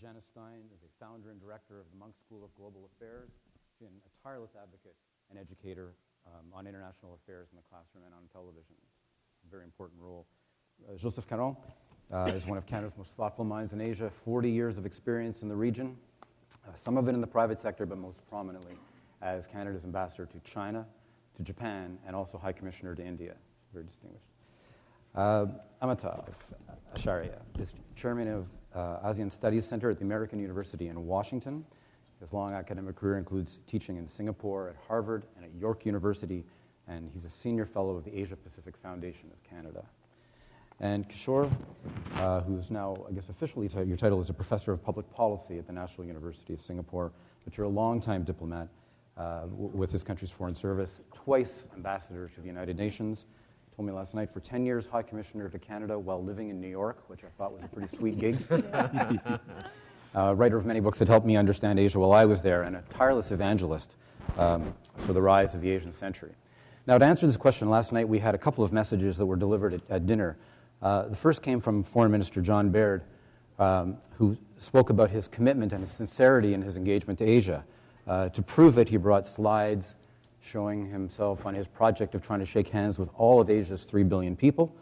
Janice Stein is a founder and director of the Munk School of Global Affairs. She's been a tireless advocate and educator on international affairs in the classroom and on television. A very important role. Joseph Caron is one of Canada's most thoughtful minds in Asia, 40 years of experience in the region, some of it in the private sector, but most prominently as Canada's ambassador to China, to Japan, and also High Commissioner to India. Very distinguished. Amitav Acharya is chairman of ASEAN Studies Center at the American University in Washington. His long academic career includes teaching in Singapore, at Harvard, and at York University, and he's a senior fellow of the Asia Pacific Foundation of Canada. And Kishore, who's now, I guess officially, your title is a professor of public policy at the National University of Singapore, but you're a longtime diplomat with his country's foreign service, twice ambassador to the United Nations. He told me last night for 10 years High Commissioner to Canada while living in New York, which I thought was a pretty sweet gig. Writer of many books that helped me understand Asia while I was there, and a tireless evangelist for the rise of the Asian century. Now, to answer this question, last night we had a couple of messages that were delivered at dinner. The first came from Foreign Minister John Baird, who spoke about his commitment and his sincerity in his engagement to Asia. To prove it, he brought slides showing himself on his project of trying to shake hands with all of Asia's 3 billion people.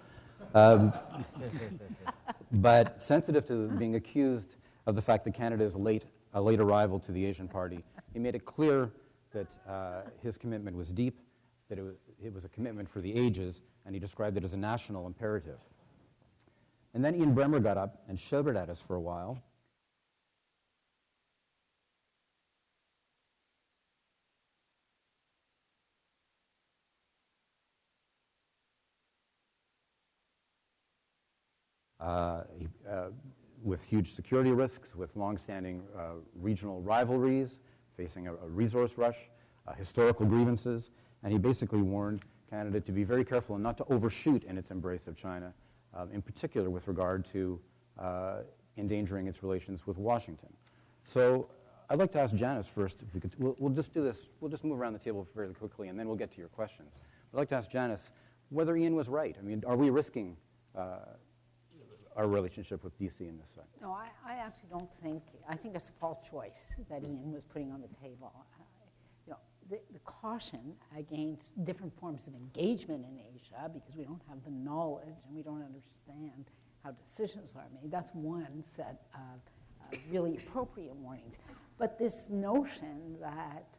But sensitive to being accused of the fact that Canada is a late arrival to the Asian Party, he made it clear that his commitment was deep, that it was a commitment for the ages, and he described it as a national imperative. And then Ian Bremmer got up and shouted at us for a while. With huge security risks, with long-standing regional rivalries, facing a resource rush, historical grievances, and he basically warned Canada to be very careful and not to overshoot in its embrace of China, in particular with regard to endangering its relations with Washington. So I'd like to ask Janice first, if we could, we'll just do this, we'll just move around the table fairly quickly and then we'll get to your questions. I'd like to ask Janice whether Ian was right. I mean, are we risking our relationship with DC in this way? No, I actually don't think, I think it's a false choice that Ian was putting on the table. The caution against different forms of engagement in Asia, because we don't have the knowledge and we don't understand how decisions are made, that's one set of really appropriate warnings. But this notion that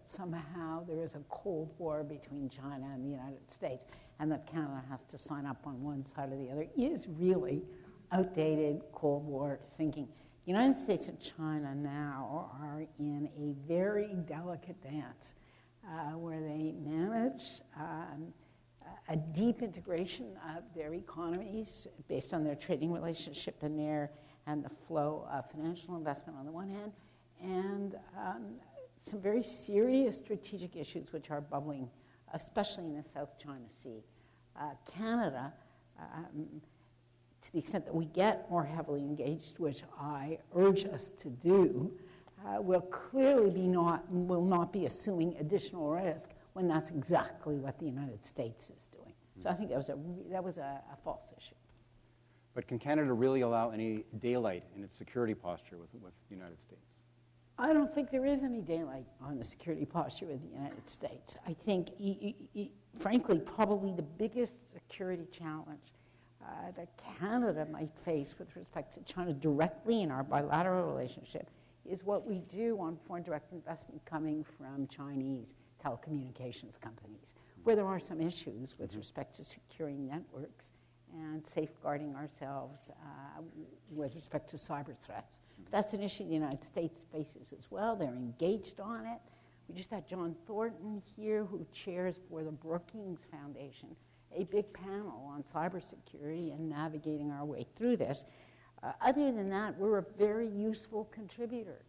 somehow there is a Cold War between China and the United States and that Canada has to sign up on one side or the other is really outdated Cold War thinking. The United States and China now are in a very delicate dance where they manage a deep integration of their economies based on their trading relationship and the flow of financial investment on the one hand, and some very serious strategic issues which are bubbling, especially in the South China Sea. Canada, to the extent that we get more heavily engaged, which I urge us to do, will clearly will not be assuming additional risk when that's exactly what the United States is doing. So I think that was a false issue. But can Canada really allow any daylight in its security posture with the United States? I don't think there is any daylight on the security posture with the United States. I think, frankly, probably the biggest security challenge that Canada might face with respect to China directly in our bilateral relationship is what we do on foreign direct investment coming from Chinese telecommunications companies, where there are some issues with respect to securing networks and safeguarding ourselves with respect to cyber threats. But that's an issue the United States faces as well. They're engaged on it. We just had John Thornton here, who chairs for the Brookings Foundation, a big panel on cybersecurity and navigating our way through this. Other than that, we're a very useful contributor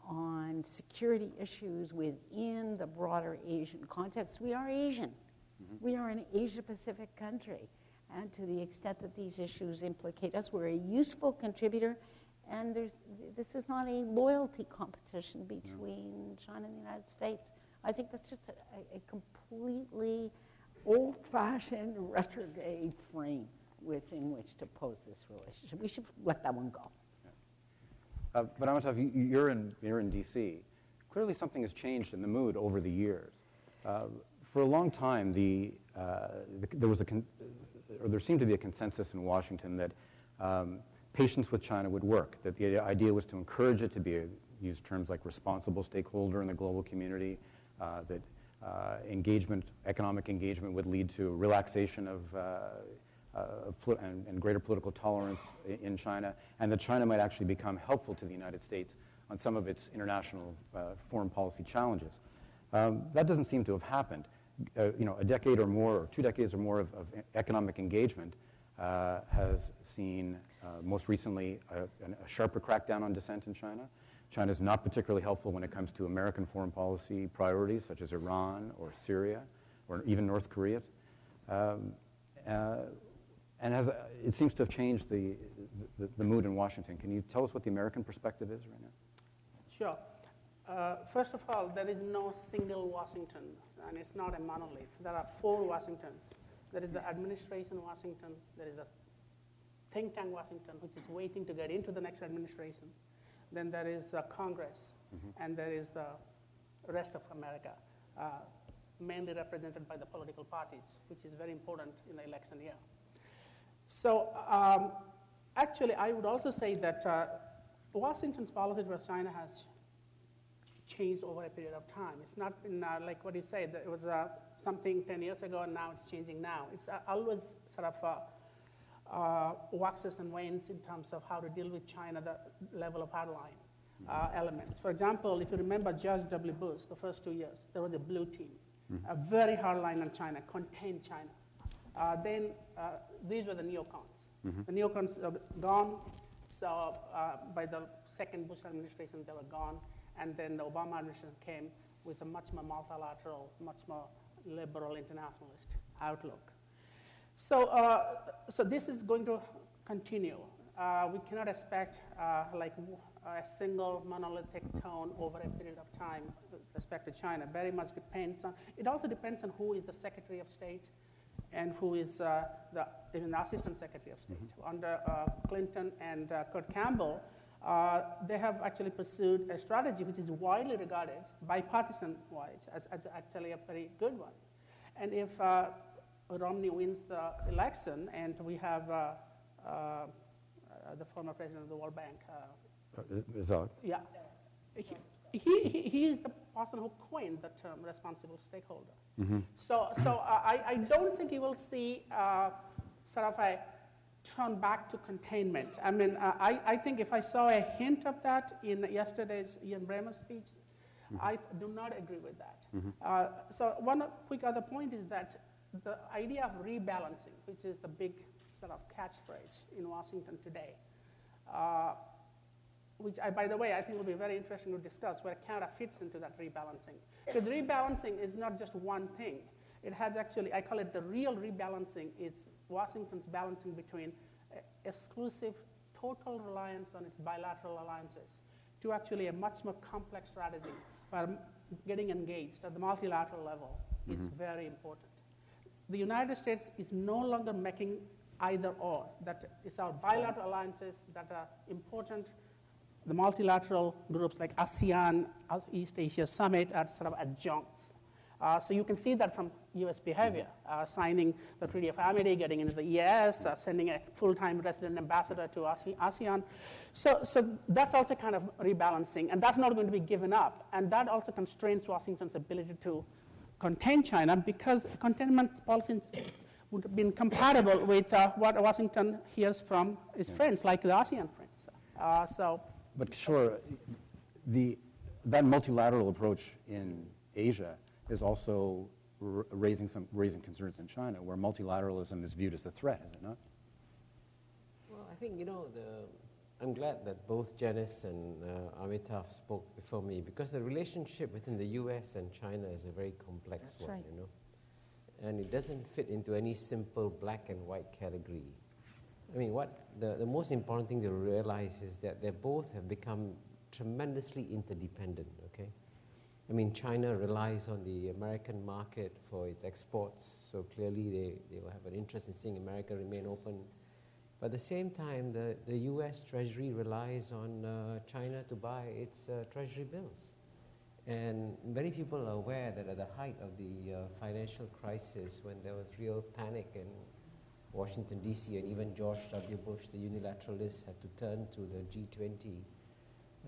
on security issues within the broader Asian context. We are Asian. Mm-hmm. We are an Asia-Pacific country. And to the extent that these issues implicate us, we're a useful contributor. And this is not a loyalty competition between China and the United States. I think that's just a completely old-fashioned retrograde frame within which to pose this relationship. We should let that one go. Yeah. But Amitav, you're in D.C. Clearly something has changed in the mood over the years. For a long time, there seemed to be a consensus in Washington that patience with China would work, that the idea was to encourage it to use terms like responsible stakeholder in the global community, that economic engagement would lead to relaxation and greater political tolerance in China, and that China might actually become helpful to the United States on some of its international foreign policy challenges. That doesn't seem to have happened. A decade or more, or 2 decades or more of economic engagement has seen most recently a sharper crackdown on dissent in China. China is not particularly helpful when it comes to American foreign policy priorities such as Iran or Syria or even North Korea. And it seems to have changed the mood in Washington. Can you tell us what the American perspective is right now? Sure. First of all, there is no single Washington, and it's not a monolith. There are 4 Washingtons. There is the administration Washington, there is the think tank Washington, which is waiting to get into the next administration. Then there is the Congress, and there is the rest of America, mainly represented by the political parties, which is very important in the election year. So actually, I would also say that Washington's policy towards China has changed over a period of time. It's not been like what you said, that it was something 10 years ago, and now it's changing now. It's always sort of waxes and wanes in terms of how to deal with China, the level of hardline elements. For example, if you remember George W. Bush, the first 2 years, there was a blue team, a very hardline on China, contained China. Then these were the neocons. The neocons are gone, so by the second Bush administration, they were gone. And then the Obama administration came with a much more multilateral, much more liberal internationalist outlook. So, so this is going to continue. We cannot expect like a single monolithic tone over a period of time with respect to China. Very much depends on, it also depends on who is the Secretary of State and who is even the Assistant Secretary of State. Under Clinton and Kurt Campbell, they have actually pursued a strategy which is widely regarded, bipartisan-wise, as actually a very good one. And if Romney wins the election and we have the former president of the World Bank. Zog? Yeah. He is the person who coined the term responsible stakeholder. So I don't think you will see sort of a turn back to containment. I mean, I think if I saw a hint of that in yesterday's Ian Bremmer's speech, I do not agree with that. So one quick other point is that the idea of rebalancing, which is the big sort of catchphrase in Washington today, which, by the way, I think will be very interesting to discuss where Canada fits into that rebalancing. Because rebalancing is not just one thing. It has actually, I call it the real rebalancing. It's Washington's balancing between exclusive total reliance on its bilateral alliances to actually a much more complex strategy where getting engaged at the multilateral level is very important. The United States is no longer making either or. That is our bilateral alliances that are important. The multilateral groups like ASEAN, East Asia Summit are sort of adjuncts. So you can see that from U.S. behavior, signing the Treaty of Amity, getting into the EAS, sending a full-time resident ambassador to ASEAN. So that's also kind of rebalancing, and that's not going to be given up. And that also constrains Washington's ability to contain China because containment policy would have been compatible with what Washington hears from its friends, like the ASEAN friends. But Kishore, that multilateral approach in Asia is also raising concerns in China, where multilateralism is viewed as a threat, is it not? Well, I think, I'm glad that both Janice and Amitav spoke before me, because the relationship between the U.S. and China is a very complex That's one, right. And it doesn't fit into any simple black and white category. I mean, what the most important thing to realize is that they both have become tremendously interdependent, okay? I mean, China relies on the American market for its exports, so clearly they will have an interest in seeing America remain open. But at the same time, the US Treasury relies on China to buy its treasury bills. And many people are aware that at the height of the financial crisis, when there was real panic in Washington, D.C., and even George W. Bush, the unilateralist, had to turn to the G20.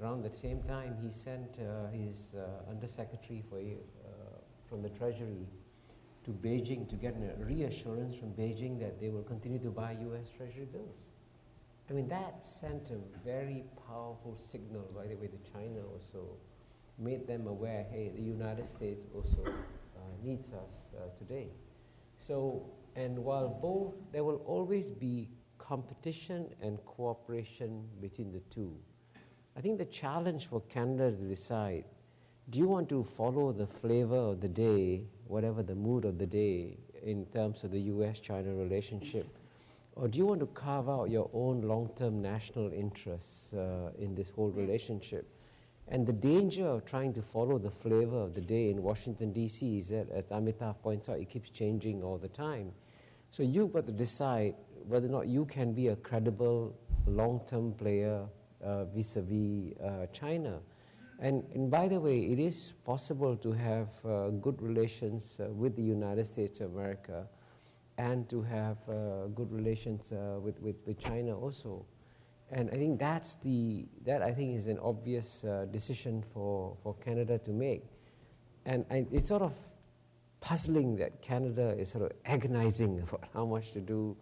Around that same time, he sent his undersecretary from the Treasury to Beijing to get a reassurance from Beijing that they will continue to buy US Treasury bills. I mean, that sent a very powerful signal, by the way, to China also, made them aware, hey, the United States also needs us today. So, and while there will always be competition and cooperation between the two, I think the challenge for Canada to decide, do you want to follow the flavor of the day, whatever the mood of the day in terms of the US-China relationship, or do you want to carve out your own long-term national interests in this whole relationship? And the danger of trying to follow the flavor of the day in Washington, D.C. is that, as Amitav points out, it keeps changing all the time. So you've got to decide whether or not you can be a credible long-term player vis-a-vis China. And by the way, it is possible to have good relations with the United States of America and to have good relations with China also. And I think that I think is an obvious decision for Canada to make. And it's sort of puzzling that Canada is sort of agonizing about how much to do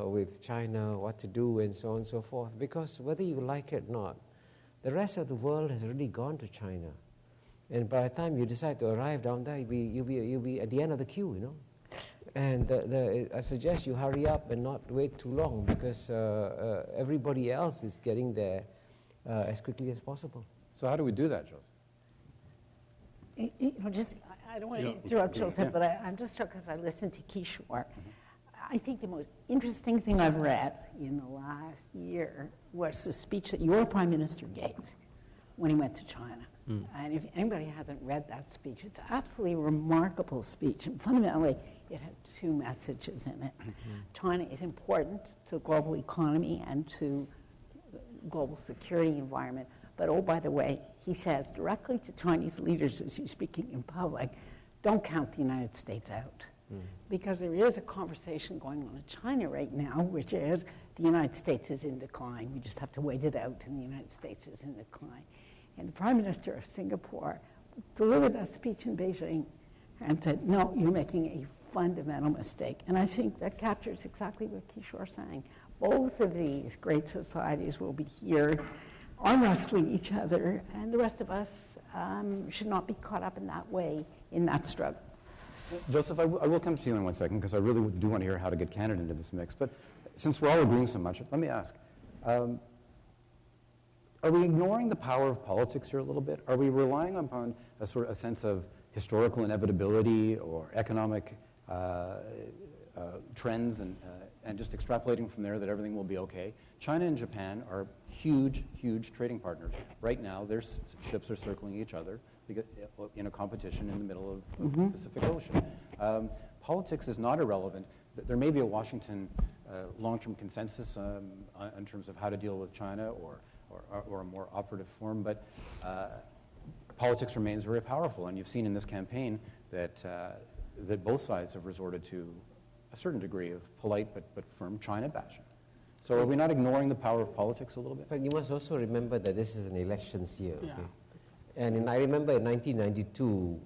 with China, what to do, and so on and so forth. Because whether you like it or not, the rest of the world has already gone to China. And by the time you decide to arrive down there, you'll be at the end of the queue, you know. And I suggest you hurry up and not wait too long, because everybody else is getting there as quickly as possible. So how do we do that, Joseph? I don't want to interrupt Joseph, but I'm just struck as I listened to Kishore. I think the most interesting thing I've read in the last year was the speech that your Prime Minister gave when he went to China. And if anybody hasn't read that speech, it's an absolutely remarkable speech. And fundamentally, it had two messages in it. China is important to the global economy and to the global security environment. But oh, by the way, he says directly to Chinese leaders as he's speaking in public, don't count the United States out. Because there is a conversation going on in China right now, which is the United States is in decline. We just have to wait it out, and the United States is in decline. And the Prime Minister of Singapore delivered that speech in Beijing and said, no, you're making a fundamental mistake. And I think that captures exactly what Kishore's saying. Both of these great societies will be here arm wrestling each other, and the rest of us should not be caught up in that way, in that struggle. Joseph, I will come to you in 1 second, because I really do want to hear how to get Canada into this mix. But since we're all agreeing so much, let me ask, are we ignoring the power of politics here a little bit? Are we relying upon a sort of a sense of historical inevitability or economic trends and just extrapolating from there that everything will be okay? China and Japan are huge, huge trading partners. Right now, their ships are circling each other in a competition in the middle of the Pacific Ocean. Politics is not irrelevant. There may be a Washington long-term consensus in terms of how to deal with China or a more operative form, but politics remains very powerful. And you've seen in this campaign that both sides have resorted to a certain degree of polite but firm China bashing. So are we not ignoring the power of politics a little bit? But you must also remember that this is an elections year. Yeah. Okay? And I remember in 1992,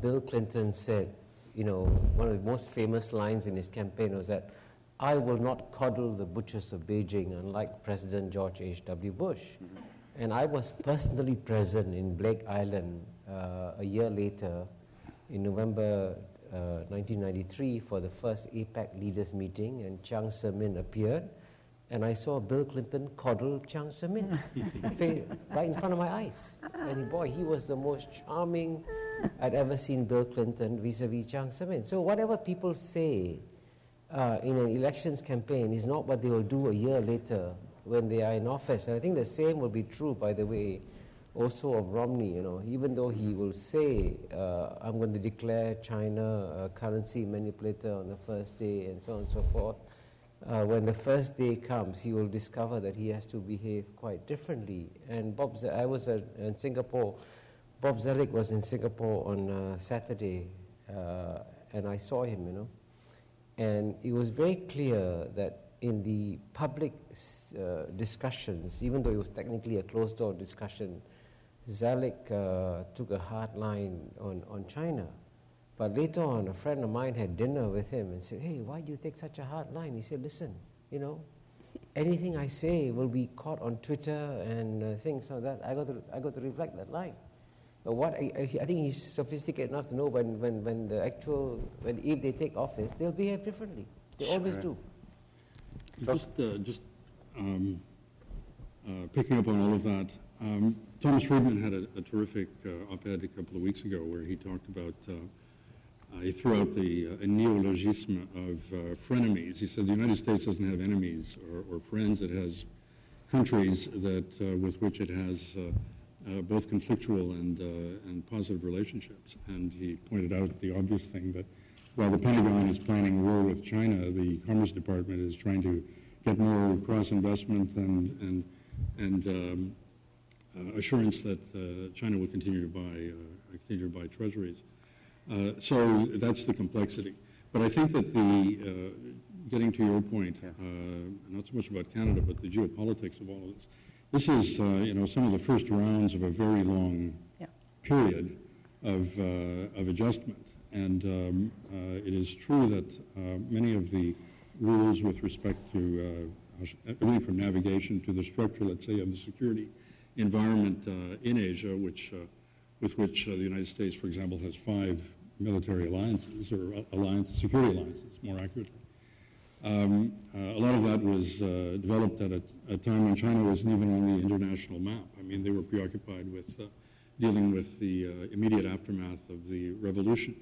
Bill Clinton said, you know, one of the most famous lines in his campaign was that, I will not coddle the butchers of Beijing, unlike President George H.W. Bush. And I was personally present in Blake Island a year later, in November 1993, for the first APEC leaders meeting, and Chiang Sai-min appeared, and I saw Bill Clinton coddle Chiang Sai-min right in front of my eyes. And boy, he was the most charming I'd ever seen Bill Clinton vis-a-vis Chiang Sai-min. So whatever people say in an elections campaign is not what they will do a year later when they are in office. And I think the same will be true, by the way, also of Romney. You know, even though he will say, I'm going to declare China a currency manipulator on the first day and so on and so forth, when the first day comes, he will discover that he has to behave quite differently. And I was in Singapore. Bob Zelig was in Singapore on Saturday, and I saw him, you know. And it was very clear that in the public discussions, even though it was technically a closed-door discussion, Zelig took a hard line on China. But later on, a friend of mine had dinner with him and said, hey, why do you take such a hard line? He said, listen, you know, anything I say will be caught on Twitter and things like that. I got to reflect that line. But I think he's sophisticated enough to know if they take office, they'll behave differently. They always do. Just picking up on all of that, Thomas Friedman had a terrific op-ed a couple of weeks ago where he talked about, he threw out a neologism of frenemies. He said the United States doesn't have enemies or friends. It has countries with which it has both conflictual and positive relationships. And he pointed out the obvious thing that while the Pentagon is planning a war with China, the Commerce Department is trying to get more cross-investment and assurance that China will continue to buy treasuries. So that's the complexity. But I think that getting to your point, not so much about Canada, but the geopolitics of all of this. This is, some of the first rounds of a very long period of adjustment. And it is true that many of the rules with respect to everything from navigation to the structure, let's say, of the security environment in Asia, with which the United States, for example, has 5 military alliances, or security alliances, more accurately. A lot of that was developed at a time when China wasn't even on the international map. I mean, they were preoccupied with dealing with the immediate aftermath of the revolution.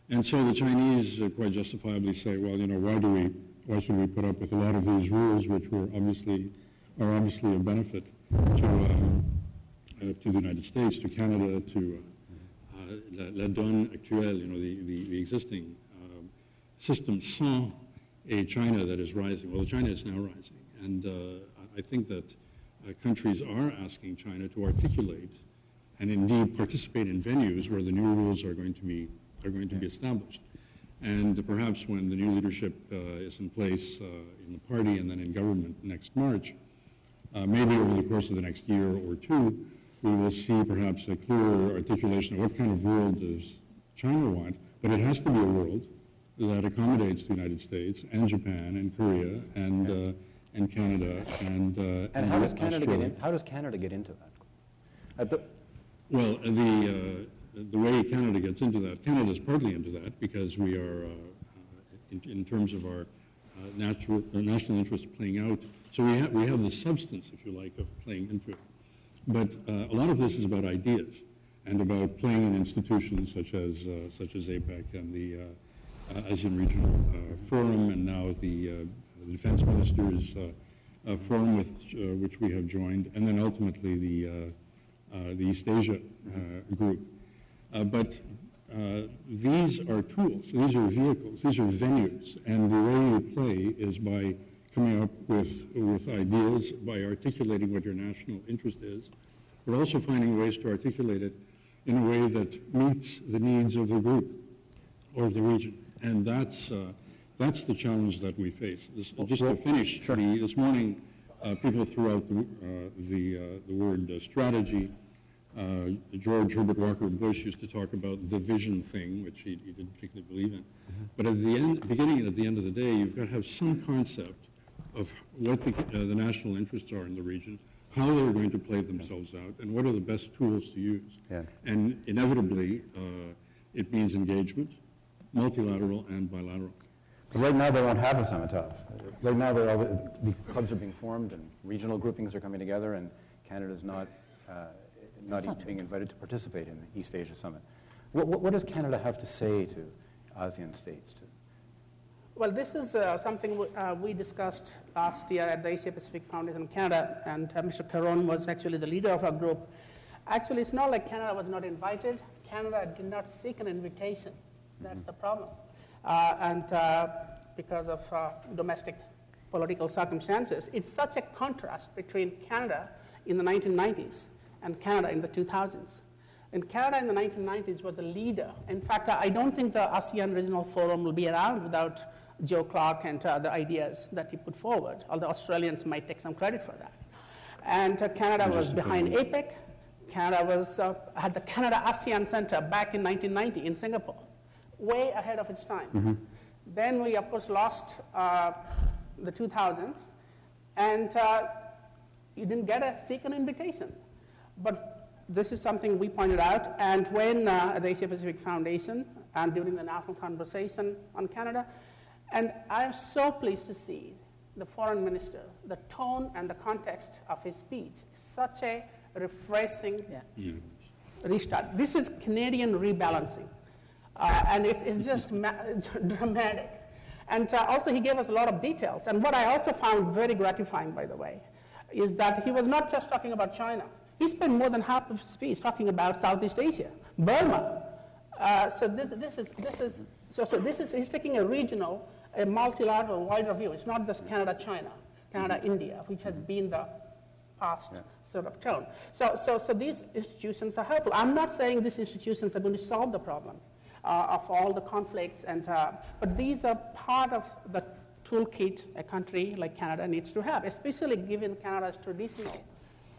And so the Chinese quite justifiably say, well, why should we put up with a lot of these rules, which are obviously a benefit to the United States, to Canada, to la donne actuelle, the existing system sans a China that is rising. Well, China is now rising, and I think that countries are asking China to articulate and indeed participate in venues where the new rules are going to be established. And perhaps when the new leadership is in place in the party and then in government next March, maybe over the course of the next year or two, we will see perhaps a clearer articulation of what kind of world does China want, but it has to be a world that accommodates the United States and Japan and Korea and Canada and how does Canada get in? How does Canada get into that? Well, the way Canada gets into that, Canada is partly into that because we are, in terms of our national interest playing out. So we have the substance, if you like, of playing into it. But a lot of this is about ideas and about playing in institutions such as APEC and the ASEAN Regional Forum, and now the Defense Ministers Forum, which we have joined, and then ultimately the East Asia group. But these are tools, these are vehicles, these are venues, and the way you play is by coming up with ideas, by articulating what your national interest is, but also finding ways to articulate it in a way that meets the needs of the group or of the region. And that's the challenge that we face. Just to finish, this morning, people threw out the word strategy. George Herbert Walker Bush used to talk about the vision thing, which he didn't particularly believe in. But at the beginning and at the end of the day, you've got to have some concept of what the national interests are in the region, how they're going to play themselves out, and what are the best tools to use. Yeah. And inevitably, it means engagement, multilateral and bilateral. But right now, they won't have a Amitav. Right now, the clubs are being formed, and regional groupings are coming together, and Canada's not even being invited to participate in the East Asia Summit. What does Canada have to say to ASEAN states? Well, this is something we discussed last year at the Asia Pacific Foundation of Canada, and Mr. Caron was actually the leader of our group. Actually, it's not like Canada was not invited. Canada did not seek an invitation. That's the problem. And because of domestic political circumstances, it's such a contrast between Canada in the 1990s and Canada in the 2000s. And Canada in the 1990s was a leader. In fact, I don't think the ASEAN Regional Forum will be around without Joe Clark and the ideas that he put forward, although Australians might take some credit for that. And Canada was behind APEC. Canada was, had the Canada ASEAN Center back in 1990 in Singapore, way ahead of its time. Then we, of course, lost the 2000s, and you didn't seek an invitation. But this is something we pointed out, and when at the Asia Pacific Foundation and during the national conversation on Canada, and I am so pleased to see the foreign minister, the tone and the context of his speech, such a refreshing restart. This is Canadian rebalancing, and it's just dramatic. And also he gave us a lot of details, and what I also found very gratifying, by the way, is that he was not just talking about China. He spent more than half of his speech talking about Southeast Asia, Burma. So he's taking a regional, a multilateral, wider view. It's not just Canada-China, Canada-India, which has been the past sort of tone. So these institutions are helpful. I'm not saying these institutions are going to solve the problem of all the conflicts, but these are part of the toolkit a country like Canada needs to have, especially given Canada's traditional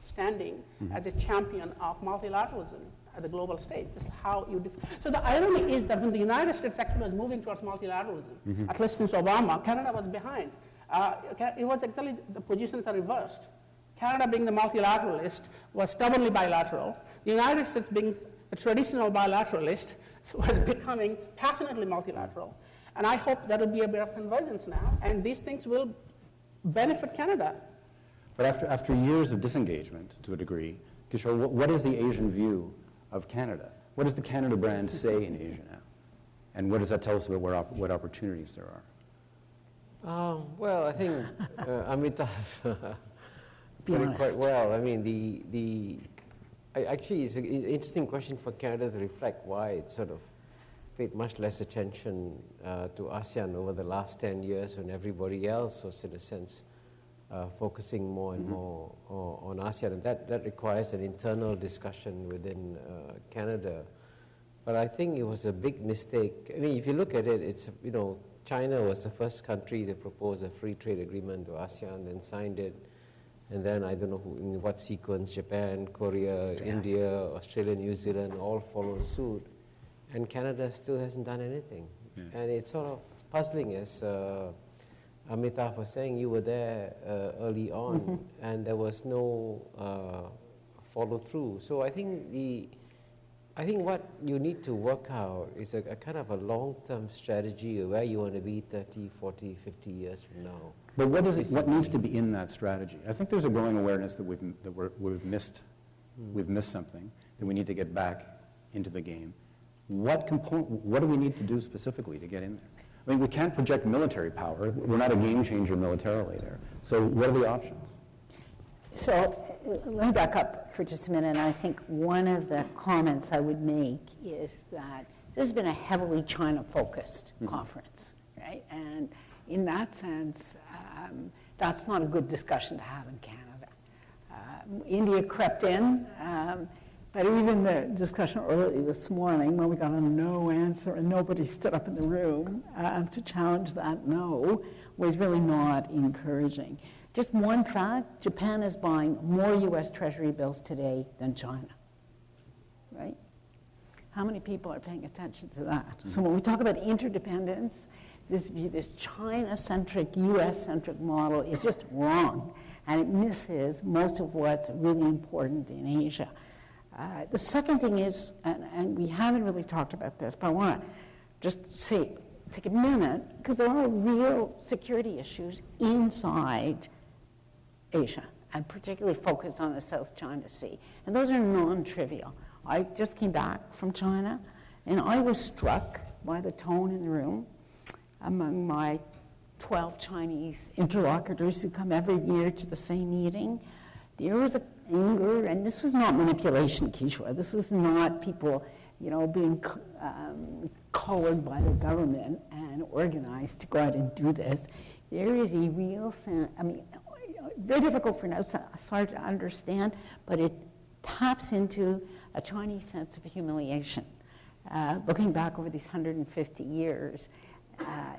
standing as a champion of multilateralism at the global stage. This is how you so the irony is that when the United States actually was moving towards multilateralism, at least since Obama, Canada was behind. It was actually, the positions are reversed. Canada, being the multilateralist, was stubbornly bilateral. The United States, being a traditional bilateralist, was becoming passionately multilateral. And I hope there will be a bit of convergence now, and these things will benefit Canada. But after years of disengagement, to a degree, Kishore, what is the Asian view of Canada? What does the Canada brand say in Asia now? And what does that tell us about what opportunities there are? Well, I think Amitav put it quite well. I mean, actually, it's an interesting question for Canada to reflect why it sort of paid much less attention to ASEAN over the last 10 years when everybody else was, in a sense, focusing more and more on ASEAN. And that requires an internal discussion within Canada. But I think it was a big mistake. I mean, if you look at it, it's, China was the first country to propose a free trade agreement to ASEAN and signed it. And then I don't know in what sequence, Japan, Korea, India, Australia, New Zealand all followed suit. And Canada still hasn't done anything. Yeah. And it's sort of puzzling, as Amitav was saying. You were there early on, and there was no follow through. So I think what you need to work out is a kind of a long-term strategy of where you want to be 30, 40, 50 years from now. But what needs to be in that strategy? I think there's a growing awareness that we've missed something, that we need to get back into the game. What do we need to do specifically to get in there? I mean, we can't project military power. We're not a game changer militarily there. So what are the options? So let me back up for just a minute. I think one of the comments I would make is that this has been a heavily China-focused conference, right? And in that sense, that's not a good discussion to have in Canada. India crept in, but even the discussion early this morning when we got a no answer and nobody stood up in the room to challenge that no was really not encouraging. Just one fact, Japan is buying more U.S. Treasury bills today than China, right? How many people are paying attention to that? So when we talk about interdependence, this China-centric, U.S.-centric model is just wrong, and it misses most of what's really important in Asia. The second thing is, and we haven't really talked about this, but I want to just take a minute, because there are real security issues inside Asia, and particularly focused on the South China Sea. And those are non-trivial. I just came back from China, and I was struck by the tone in the room among my 12 Chinese interlocutors who come every year to the same meeting. There was anger, and this was not manipulation, Kishore. This was not people, being collared by the government and organized to go out and do this. there is a real sense, I mean, very difficult for an outsider to understand, but it taps into a Chinese sense of humiliation. Looking back over these 150 years,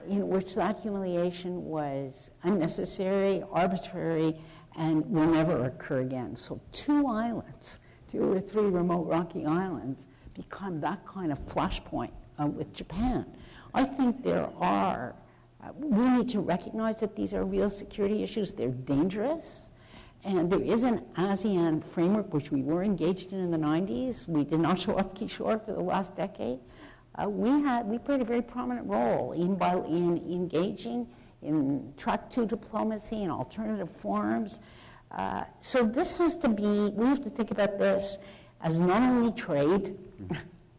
in which that humiliation was unnecessary, arbitrary, and will never occur again. So 2 islands, 2 or 3 remote rocky islands, become that kind of flashpoint with Japan. I think there are, we need to recognize that these are real security issues. They're dangerous. And there is an ASEAN framework, which we were engaged in the 90s. We did not show up Kishore for the last decade. We played a very prominent role in engaging in track 2 diplomacy and alternative forums. So this has to be, we have to think about this as not only trade,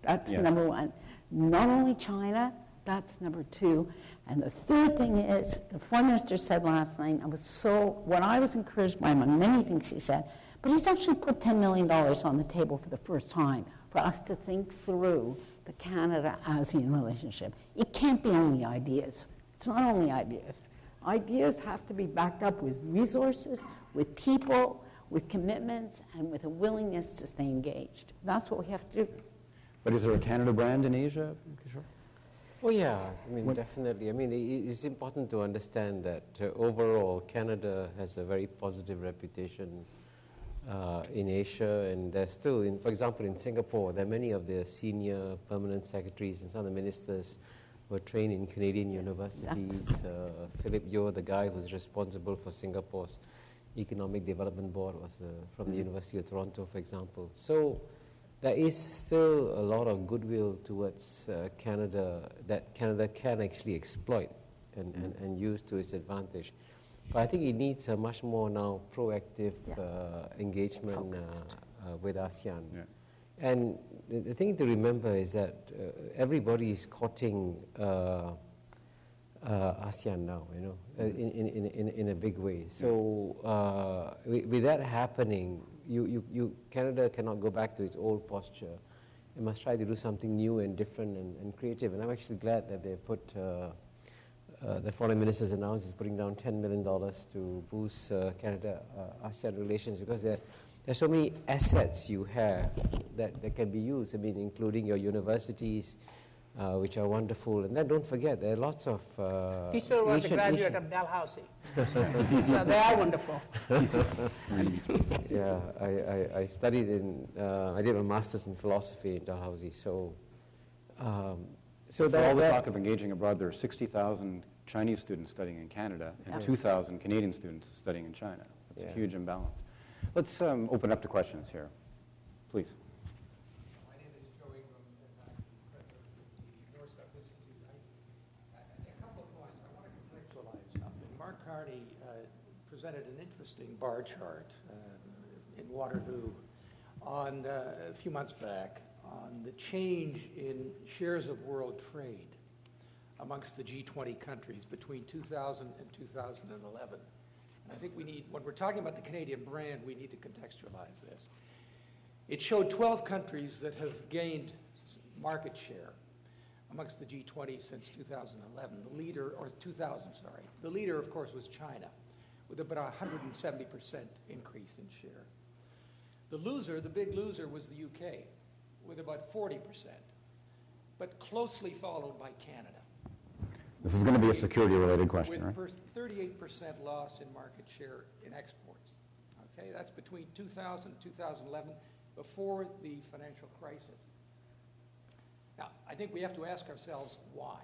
that's number 1, not only China, that's number 2. And the third thing is, the Foreign Minister said last night, what I was encouraged by among many things he said, but he's actually put $10 million on the table for the first time for us to think through the Canada-ASEAN relationship. It can't be only ideas. It's not only ideas. Ideas have to be backed up with resources, with people, with commitments, and with a willingness to stay engaged. That's what we have to do. But is there a Canada brand in Asia, Kishore? Well, yeah, I mean, definitely. I mean, it's important to understand that overall, Canada has a very positive reputation in Asia, and there's still, for example, in Singapore, there are many of the senior permanent secretaries and some of the ministers were trained in Canadian universities. Philip Yeo, the guy who's responsible for Singapore's Economic Development Board, was from the University of Toronto, for example. So there is still a lot of goodwill towards Canada that Canada can actually exploit and use to its advantage. But I think it needs a much more now proactive engagement with ASEAN. Yeah. And the thing to remember is that everybody is courting ASEAN now, you know, in a big way. So with that happening, Canada cannot go back to its old posture. It must try to do something new and different and creative. And I'm actually glad that they put, the foreign ministers announced is putting down $10 million to boost Canada-ASEAN relations, because there's so many assets you have that can be used. I mean, including your universities, which are wonderful. And then don't forget, there are lots of Kishore was a graduate of Dalhousie, so they are wonderful. Yeah, I studied I did my master's in philosophy in Dalhousie. So for all the talk of engaging abroad, there are 60,000 Chinese students studying in Canada and 2,000 Canadian students studying in China. That's a huge imbalance. Let's open up to questions here, please. My name is Joe Ingram, and I'm president of the North-South Institute. A couple of points. I want to contextualize something. Mark Carney presented an interesting bar chart in Waterloo a few months back on the change in shares of world trade amongst the G20 countries between 2000 and 2011. And I think when we're talking about the Canadian brand, we need to contextualize this. It showed 12 countries that have gained market share amongst the G20 since 2011. The leader, of course, was China, with about 170% increase in share. The big loser, was the UK, with about 40%, but closely followed by Canada. This is going to be a security-related question, right? With 38% loss in market share in exports. Okay, that's between 2000 and 2011, before the financial crisis. Now, I think we have to ask ourselves why.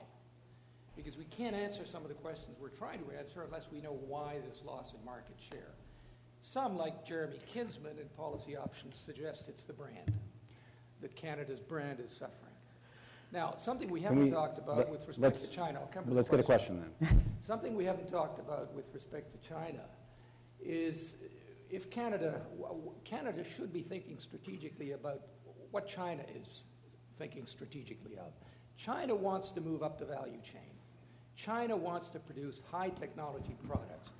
Because we can't answer some of the questions we're trying to answer unless we know why this loss in market share. Some, like Jeremy Kinsman in Policy Options, suggest it's the brand, that Canada's brand is suffering. Now, something we haven't talked about with respect to China. Let's get a question then. Something we haven't talked about with respect to China is if Canada should be thinking strategically about what China is thinking strategically of. China wants to move up the value chain. China wants to produce high technology products.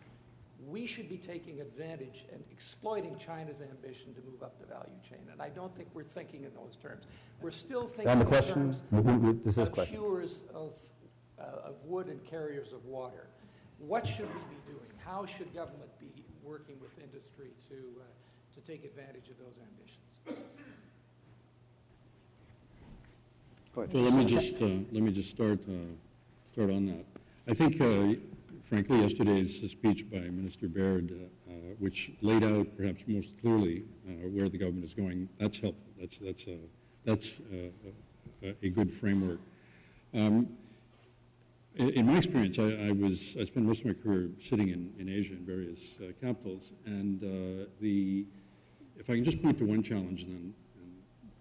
We should be taking advantage and exploiting China's ambition to move up the value chain. And I don't think we're thinking in those terms. We're still thinking in terms of hewers of wood and carriers of water. what should we be doing? How should government be working with industry to take advantage of those ambitions? Go ahead. So let me just start on that. I think, frankly, yesterday's speech by Minister Baird, which laid out perhaps most clearly where the government is going, that's helpful. That's a good framework. In my experience, I spent most of my career sitting in Asia in various capitals, and if I can just point to one challenge and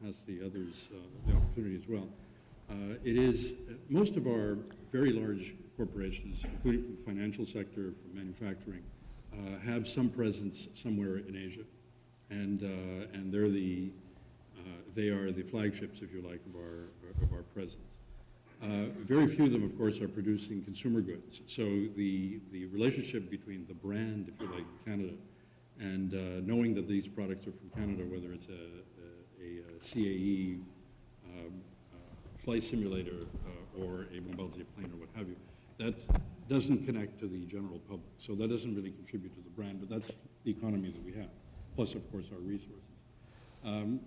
pass the others the opportunity as well, it is most of our very large corporations, including from the financial sector, from manufacturing, have some presence somewhere in Asia, and they are the flagships, if you like, of our presence. Very few of them, of course, are producing consumer goods. So the relationship between the brand, if you like, Canada, and knowing that these products are from Canada, whether it's a CAE flight simulator or a mobility plane or what have you, that doesn't connect to the general public. So that doesn't really contribute to the brand, but that's the economy that we have, plus, of course, our resources. One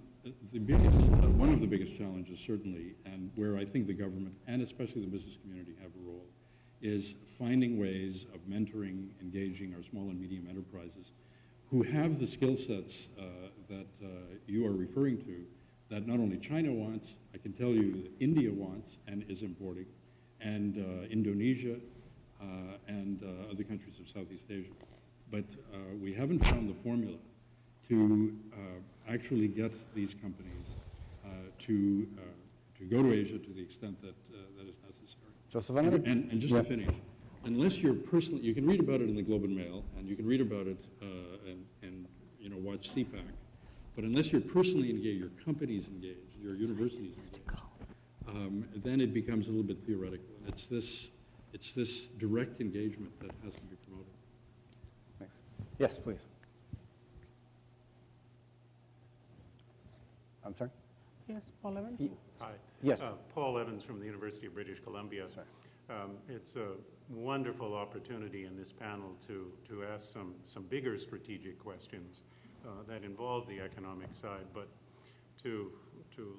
of the biggest challenges, certainly, and where I think the government and especially the business community have a role, is finding ways of mentoring, engaging our small and medium enterprises who have the skill sets that you are referring to, that not only China wants, I can tell you that India wants and is importing, and Indonesia and other countries of Southeast Asia. But we haven't found the formula to actually get these companies to go to Asia to the extent that is necessary. Joseph, I'm going to... And just to finish, unless you're personally, you can read about it in the Globe and Mail, and you can read about it and watch CPAC, but unless you're personally engaged, your company's engaged, your university's engaged, then it becomes a little bit theoretical. And it's this direct engagement that has to be promoted. Thanks. Yes, please. I'm sorry? Yes, Paul Evans? Hi. Yes. Paul Evans from the University of British Columbia. It's a wonderful opportunity in this panel to ask some bigger strategic questions that involve the economic side, but to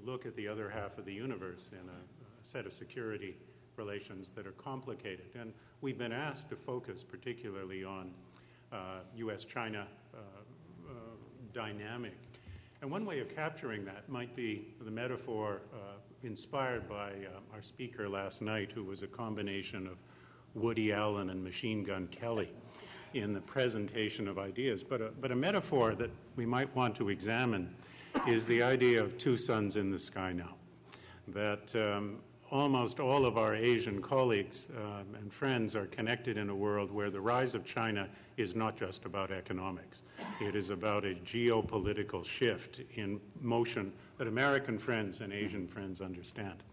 look at the other half of the universe in a set of security relations that are complicated. And we've been asked to focus particularly on US-China dynamic. And one way of capturing that might be the metaphor inspired by our speaker last night, who was a combination of Woody Allen and Machine Gun Kelly in the presentation of ideas. But a metaphor that we might want to examine is the idea of two suns in the sky now. That almost all of our Asian colleagues and friends are connected in a world where the rise of China is not just about economics. It is about a geopolitical shift in motion that American friends and Asian friends understand.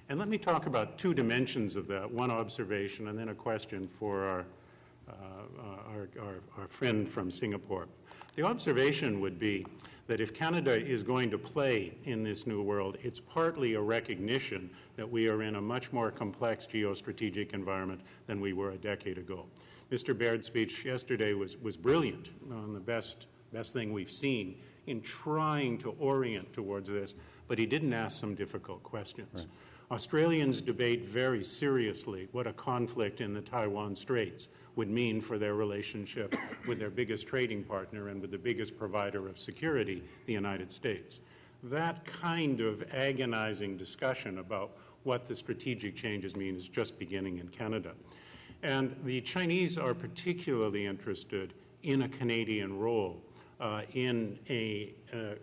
And let me talk about two dimensions of that, one observation and then a question for our friend from Singapore. The observation would be that if Canada is going to play in this new world, it's partly a recognition that we are in a much more complex geostrategic environment than we were a decade ago. Mr. Baird's speech yesterday was brilliant, on the best thing we've seen in trying to orient towards this, but he didn't ask some difficult questions. Right. Australians debate very seriously what a conflict in the Taiwan Straits would mean for their relationship with their biggest trading partner and with the biggest provider of security, the United States. That kind of agonizing discussion about what the strategic changes mean is just beginning in Canada. And the Chinese are particularly interested in a Canadian role. In a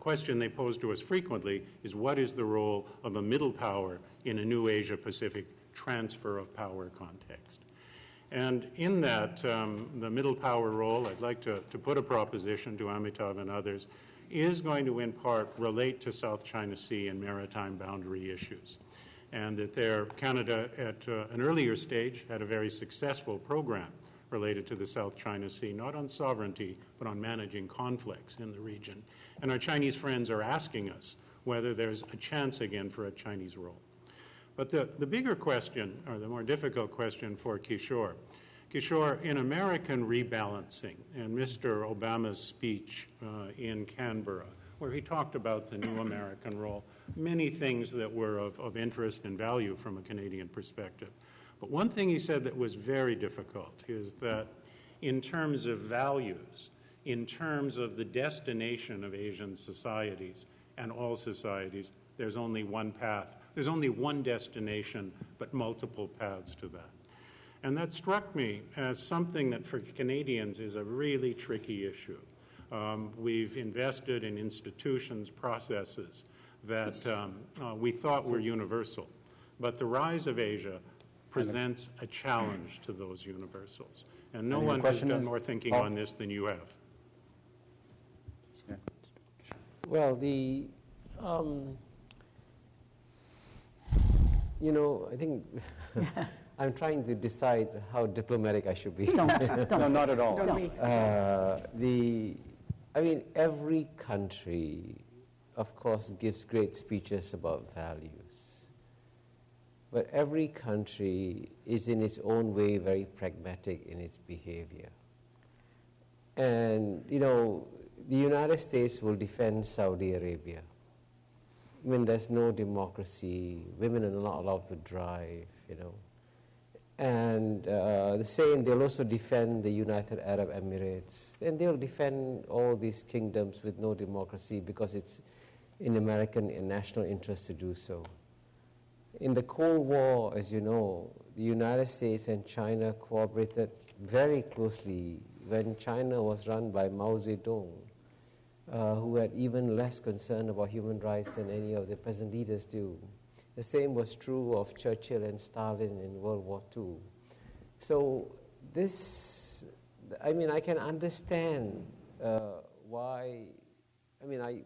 question they pose to us frequently is, what is the role of a middle power in a new Asia-Pacific transfer of power context? And in that, the middle power role, I'd like to put a proposition to Amitav and others, is going to in part relate to South China Sea and maritime boundary issues. And that Canada at an earlier stage had a very successful program related to the South China Sea, not on sovereignty, but on managing conflicts in the region. And our Chinese friends are asking us whether there's a chance again for a Chinese role. But the bigger question, or the more difficult question for Kishore, Kishore, in American rebalancing and Mr. Obama's speech in Canberra, where he talked about the new American role, many things that were of interest and value from a Canadian perspective. But one thing he said that was very difficult is that in terms of values, in terms of the destination of Asian societies and all societies, there's only one path. There's only one destination, but multiple paths to that. And that struck me as something that for Canadians is a really tricky issue. We've invested in institutions, processes that we thought were universal. But the rise of Asia presents a challenge to those universals. And no one has done more thinking on this than you have. Well, I think I'm trying to decide how diplomatic I should be. No, not at all. Every country, of course, gives great speeches about values. But every country is in its own way very pragmatic in its behavior. And, the United States will defend Saudi Arabia. When there's no democracy, women are not allowed to drive, And the same, they'll also defend the United Arab Emirates. And they'll defend all these kingdoms with no democracy because it's in American and national interest to do so. In the Cold War, as you know, the United States and China cooperated very closely when China was run by Mao Zedong, who had even less concern about human rights than any of the present leaders do. The same was true of Churchill and Stalin in World War II. So I can understand why, I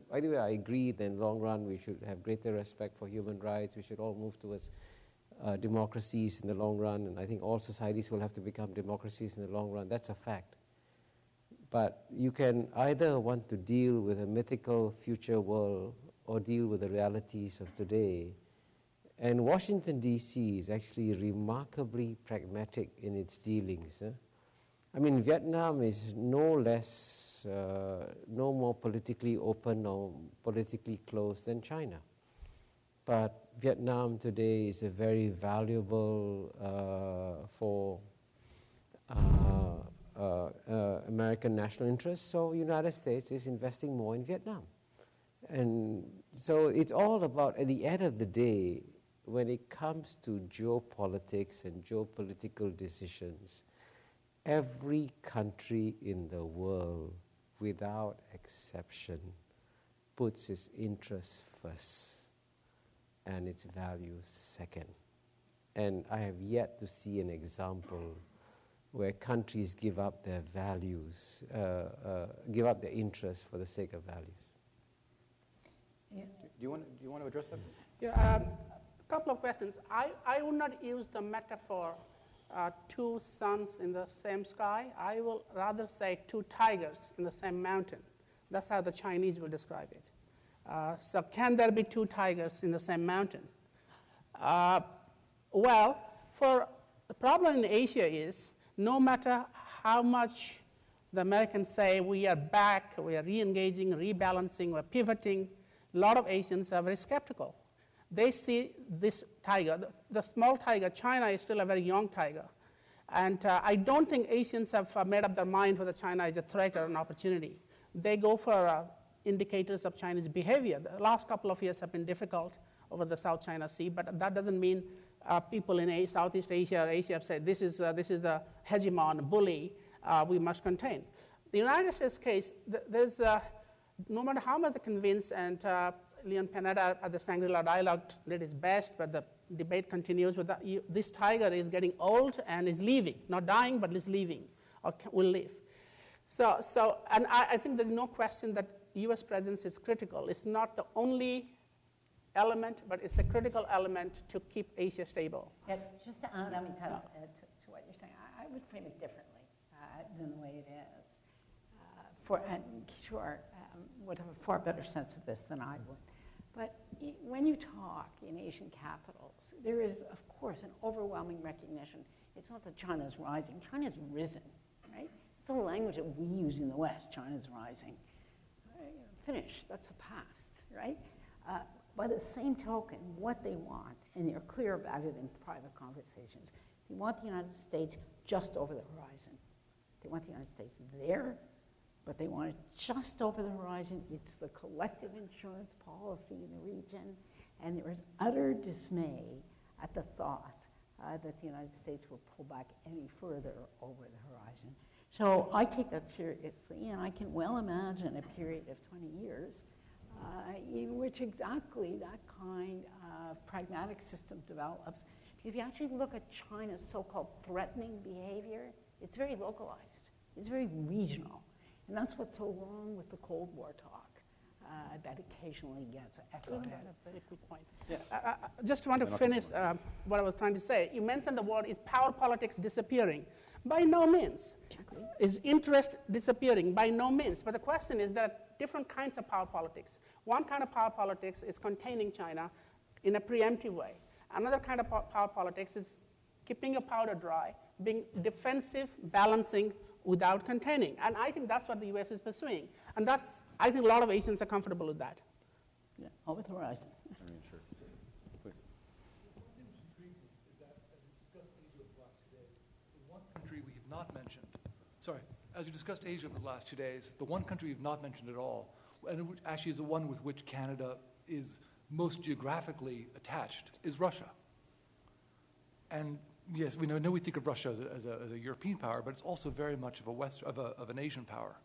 agree that in the long run we should have greater respect for human rights. We should all move towards democracies in the long run, and I think all societies will have to become democracies in the long run. That's a fact. But you can either want to deal with a mythical future world or deal with the realities of today. And Washington, D.C. is actually remarkably pragmatic in its dealings. Vietnam is no more politically open or politically closed than China. But Vietnam today is a very valuable for American national interest, so United States is investing more in Vietnam. And so it's all about, at the end of the day, when it comes to geopolitics and geopolitical decisions, every country in the world, without exception, puts its interests first and its values second. And I have yet to see an example where countries give up their values, give up their interests for the sake of values. Yeah. Do you want to address that? Yeah, a couple of questions. I would not use the metaphor two suns in the same sky. I will rather say two tigers in the same mountain. That's how the Chinese will describe it. So can there be two tigers in the same mountain? Well, for the problem in Asia is no matter how much the Americans say we are back, we are re-engaging, rebalancing, we're pivoting, a lot of Asians are very skeptical. They see this tiger, the small tiger. China is still a very young tiger. And I don't think Asians have made up their mind whether China is a threat or an opportunity. They go for indicators of Chinese behavior. The last couple of years have been difficult over the South China Sea, but that doesn't mean people in Southeast Asia or Asia have said this is the hegemon, bully, we must contain. The United States case, there's no matter how much they convince, and Leon Panetta at the Shangri-La Dialogue did his best, but the debate continues with this tiger is getting old and is leaving, not dying, but is leaving, or will leave. So, and I think there's no question that U.S. presence is critical. It's not the only element, but it's a critical element to keep Asia stable. Yeah, just to add, Amitav, to what you're saying, I would frame it differently than the way it is. And Kishore would have a far better sense of this than I would. But when you talk in Asian capitals, there is, of course, an overwhelming recognition It's not that China's rising. China's risen, right? It's the language that we use in the West. China's rising. Finish. That's the past, right? By the same token, what they want, and they're clear about it in private conversations, they want the United States just over the horizon. They want the United States there, but they want it just over the horizon. It's the collective insurance policy in the region, and there is utter dismay at the thought that the United States will pull back any further over the horizon. So I take that seriously, and I can well imagine a period of 20 years in which exactly that kind of pragmatic system develops. If you actually look at China's so-called threatening behavior, it's very localized. It's very regional. And that's what's so wrong with the Cold War talk that occasionally gets echoed. I have a very quick point. Yes. I just want to finish what I was trying to say. You mentioned the word, is power politics disappearing? By no means. Exactly. Is interest disappearing? By no means. But the question is, there are different kinds of power politics. One kind of power politics is containing China in a preemptive way. Another kind of power politics is keeping your powder dry, being defensive, balancing, without containing. And I think that's what the US is pursuing. And that's, I think a lot of Asians are comfortable with that. Yeah, over the horizon. I mean, sure. Please. One thing that's intriguing is that, as we discussed Asia over the last 2 days, the one country we have not mentioned, as we discussed Asia over the last 2 days, the one country we've not mentioned at all, and which actually is the one with which Canada is most geographically attached, is Russia. And yes, we know we think of Russia as a European power, but it's also very much of an Asian power.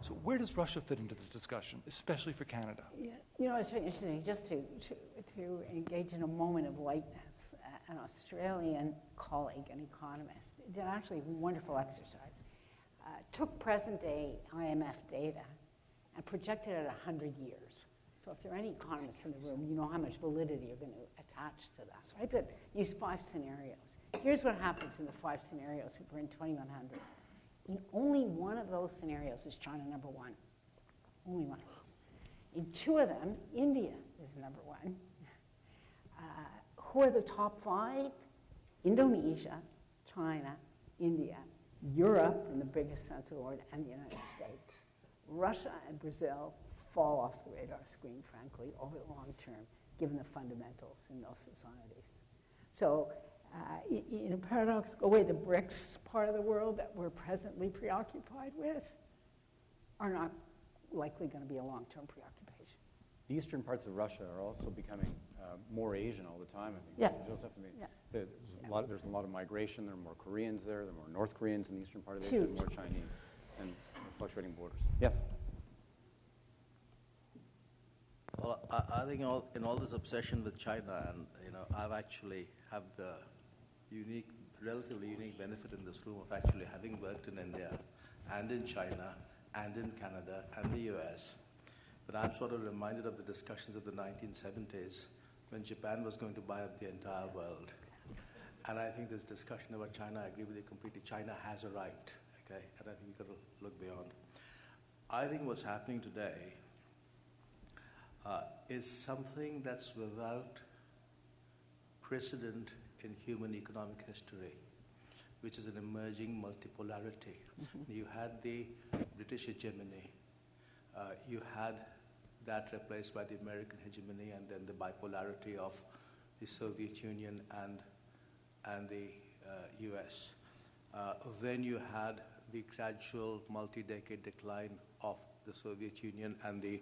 So where does Russia fit into this discussion, especially for Canada? Yeah, you know, it's very interesting, just to engage in a moment of lightness. An Australian colleague, an economist, did actually a wonderful exercise. Took present-day IMF data and projected it 100 years. So if there are any economists in the room, you know how much validity you're going to attach to that, right? But use 5 scenarios. Here's what happens in the 5 scenarios if we're in 2100. In only one of those scenarios is China number 1. Only one. In 2 of them, India is number 1. Who are the top 5? Indonesia, China, India, Europe in the biggest sense of the word, and the United States. Russia and Brazil fall off the radar screen, frankly, over the long term, given the fundamentals in those societies. So in a paradoxical way, the BRICS part of the world that we're presently preoccupied with are not likely going to be a long-term preoccupation. The eastern parts of Russia are also becoming more Asian all the time, I think. Yeah. Joseph, I mean, Yeah. there's a lot of migration. There are more Koreans there. There are more North Koreans in the eastern part of Asia, Huge. more Chinese, and fluctuating borders. Yes? Well, I think in all this obsession with China, and I've actually have the relatively unique benefit in this room of actually having worked in India and in China and in Canada and the US. But I'm sort of reminded of the discussions of the 1970s when Japan was going to buy up the entire world. And I think this discussion about China, I agree with you completely. China has arrived, okay? And I think we've got to look beyond. I think what's happening today is something that's without precedent in human economic history, which is an emerging multipolarity. Mm-hmm. You had the British hegemony. You had that replaced by the American hegemony, and then the bipolarity of the Soviet Union and the US. Then you had the gradual multi-decade decline of the Soviet Union and the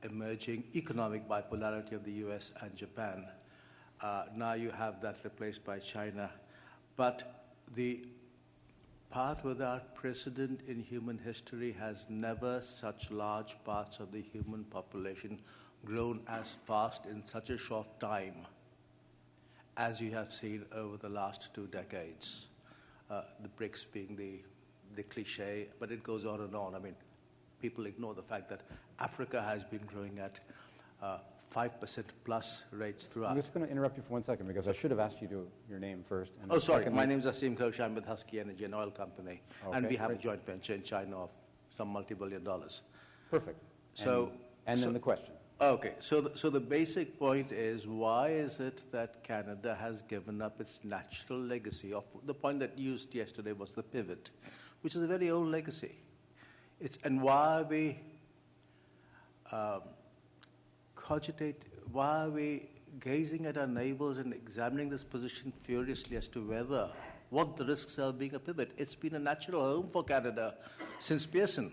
emerging economic bipolarity of the US and Japan. Now you have that replaced by China. But the part without precedent in human history has never such large parts of the human population grown as fast in such a short time as you have seen over the last 2 decades. The BRICS being the cliche, but it goes on and on. I mean, people ignore the fact that Africa has been growing at 5% plus rates throughout. I'm just going to interrupt you for 1 second because I should have asked you your name first. And oh, sorry. My name is Asim Ghosh. I'm with Husky Energy, an oil company. Okay, and we have great. a joint venture in China of some multi-billion dollars. Perfect. So, and then the question. Okay, so the basic point is, why is it that Canada has given up its natural legacy? Of the point that used yesterday was the pivot, which is a very old legacy. And why are we why are we gazing at our neighbors and examining this position furiously as to what the risks are of being a pivot? It's been a natural home for Canada since Pearson.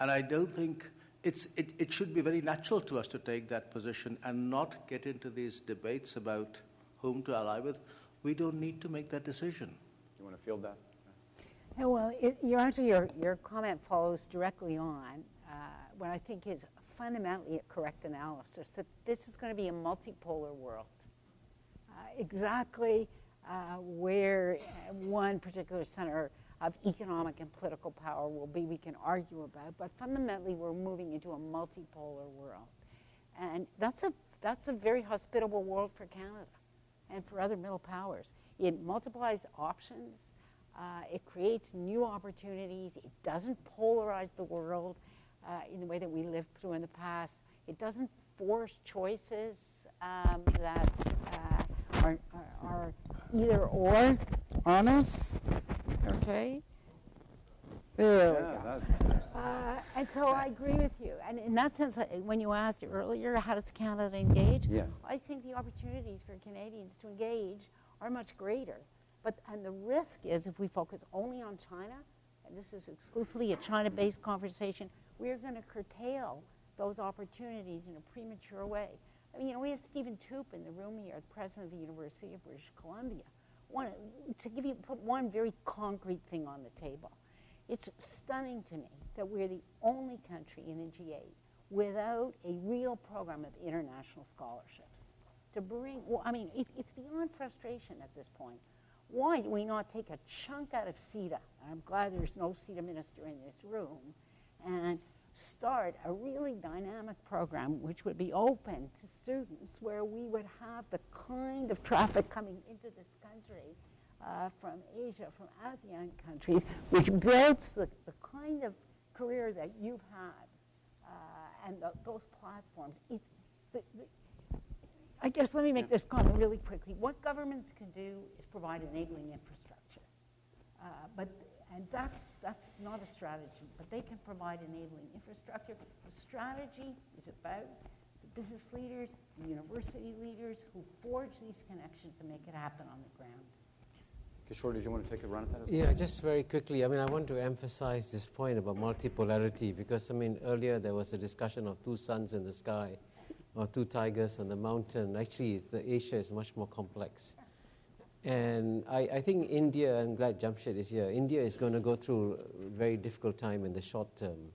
And I don't think it should be very natural to us to take that position and not get into these debates about whom to ally with. We don't need to make that decision. You want to field that? Yeah, well, your comment follows directly on what I think is fundamentally a correct analysis, that this is going to be a multipolar world. Exactly where one particular center of economic and political power will be, we can argue about, but fundamentally we're moving into a multipolar world. And that's a very hospitable world for Canada and for other middle powers. It multiplies options, it creates new opportunities, it doesn't polarize the world in the way that we lived through in the past. It doesn't force choices that are either or on us. Okay? There we go. And so I agree with you. And in that sense, when you asked earlier, how does Canada engage? Yes. I think the opportunities for Canadians to engage are much greater. And the risk is, if we focus only on China, and this is exclusively a China-based conversation, we're going to curtail those opportunities in a premature way. I mean, we have Stephen Toop in the room here, the president of the University of British Columbia. Put one very concrete thing on the table. It's stunning to me that we're the only country in the G8 without a real program of international scholarships. It's beyond frustration at this point. Why do we not take a chunk out of CETA? I'm glad there's no CETA minister in this room, and start a really dynamic program which would be open to students, where we would have the kind of traffic coming into this country from Asia, from ASEAN countries, which builds the kind of career that you've had, and those platforms. I guess let me make this comment really quickly. What governments can do is provide enabling infrastructure. And that's not a strategy, but they can provide enabling infrastructure. The strategy is about the business leaders, the university leaders who forge these connections and make it happen on the ground. Kishore, did you want to take a run at that as well? Yeah, just very quickly. I want to emphasize this point about multipolarity because, earlier there was a discussion of two suns in the sky or two tigers on the mountain. Actually, Asia is much more complex. And I think India, I'm glad Jamshed is here, India is going to go through a very difficult time in the short term.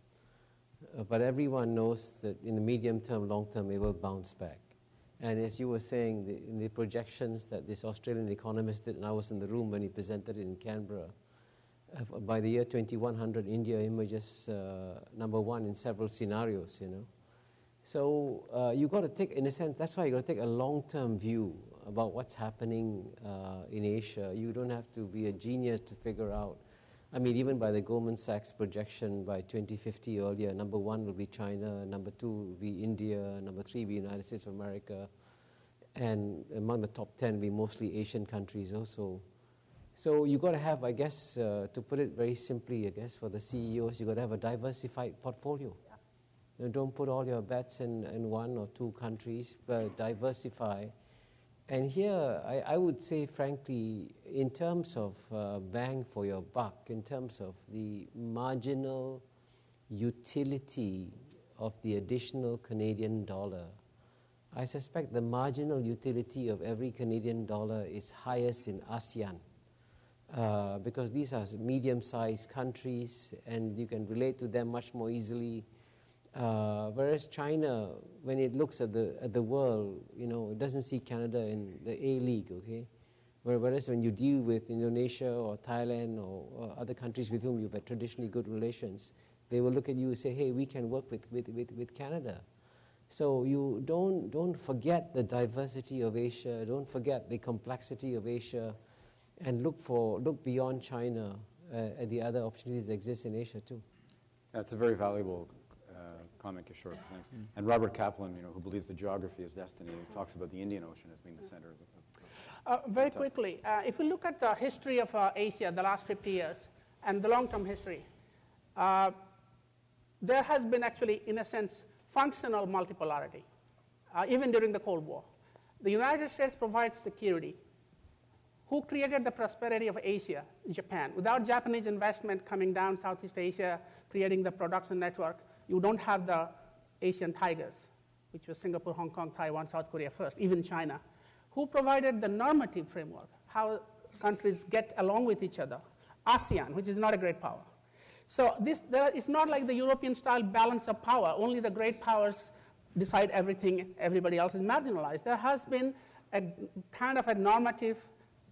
But everyone knows that in the medium term, long term, it will bounce back. And as you were saying, in the projections that this Australian economist did, and I was in the room when he presented it in Canberra, by the year 2100, India emerges number one in several scenarios, So you've got to take, in a sense, that's why you've got to take a long-term view about what's happening in Asia. You don't have to be a genius to figure out. Even by the Goldman Sachs projection by 2050 earlier, number one will be China, number two will be India, number three will be United States of America, and among the top 10 will be mostly Asian countries also. So you've got to have, I guess, to put it very simply, I guess, for the CEOs, you've got to have a diversified portfolio. Don't put all your bets in one or two countries, but diversify. And here, I would say, frankly, in terms of bang for your buck, in terms of the marginal utility of the additional Canadian dollar, I suspect the marginal utility of every Canadian dollar is highest in ASEAN. Because these are medium-sized countries, and you can relate to them much more easily. Whereas China, when it looks at the world, it doesn't see Canada in the A League, okay? Whereas when you deal with Indonesia or Thailand or other countries with whom you've had traditionally good relations, they will look at you and say, hey, we can work with Canada. So you don't forget the diversity of Asia, don't forget the complexity of Asia, and look beyond China at the other opportunities that exist in Asia too. That's a very valuable comment, Kishore. Thanks. And Robert Kaplan, who believes the geography is destiny, talks about the Indian Ocean as being the center of Very quickly, if you look at the history of Asia, the last 50 years, and the long-term history, there has been actually, in a sense, functional multipolarity, even during the Cold War. The United States provides security. Who created the prosperity of Asia? Japan. Without Japanese investment coming down Southeast Asia, creating the production network, you don't have the Asian tigers, which was Singapore, Hong Kong, Taiwan, South Korea first, even China. Who provided the normative framework, how countries get along with each other? ASEAN, which is not a great power. So it's not like the European-style balance of power. Only the great powers decide everything, everybody else is marginalized. There has been a kind of a normative,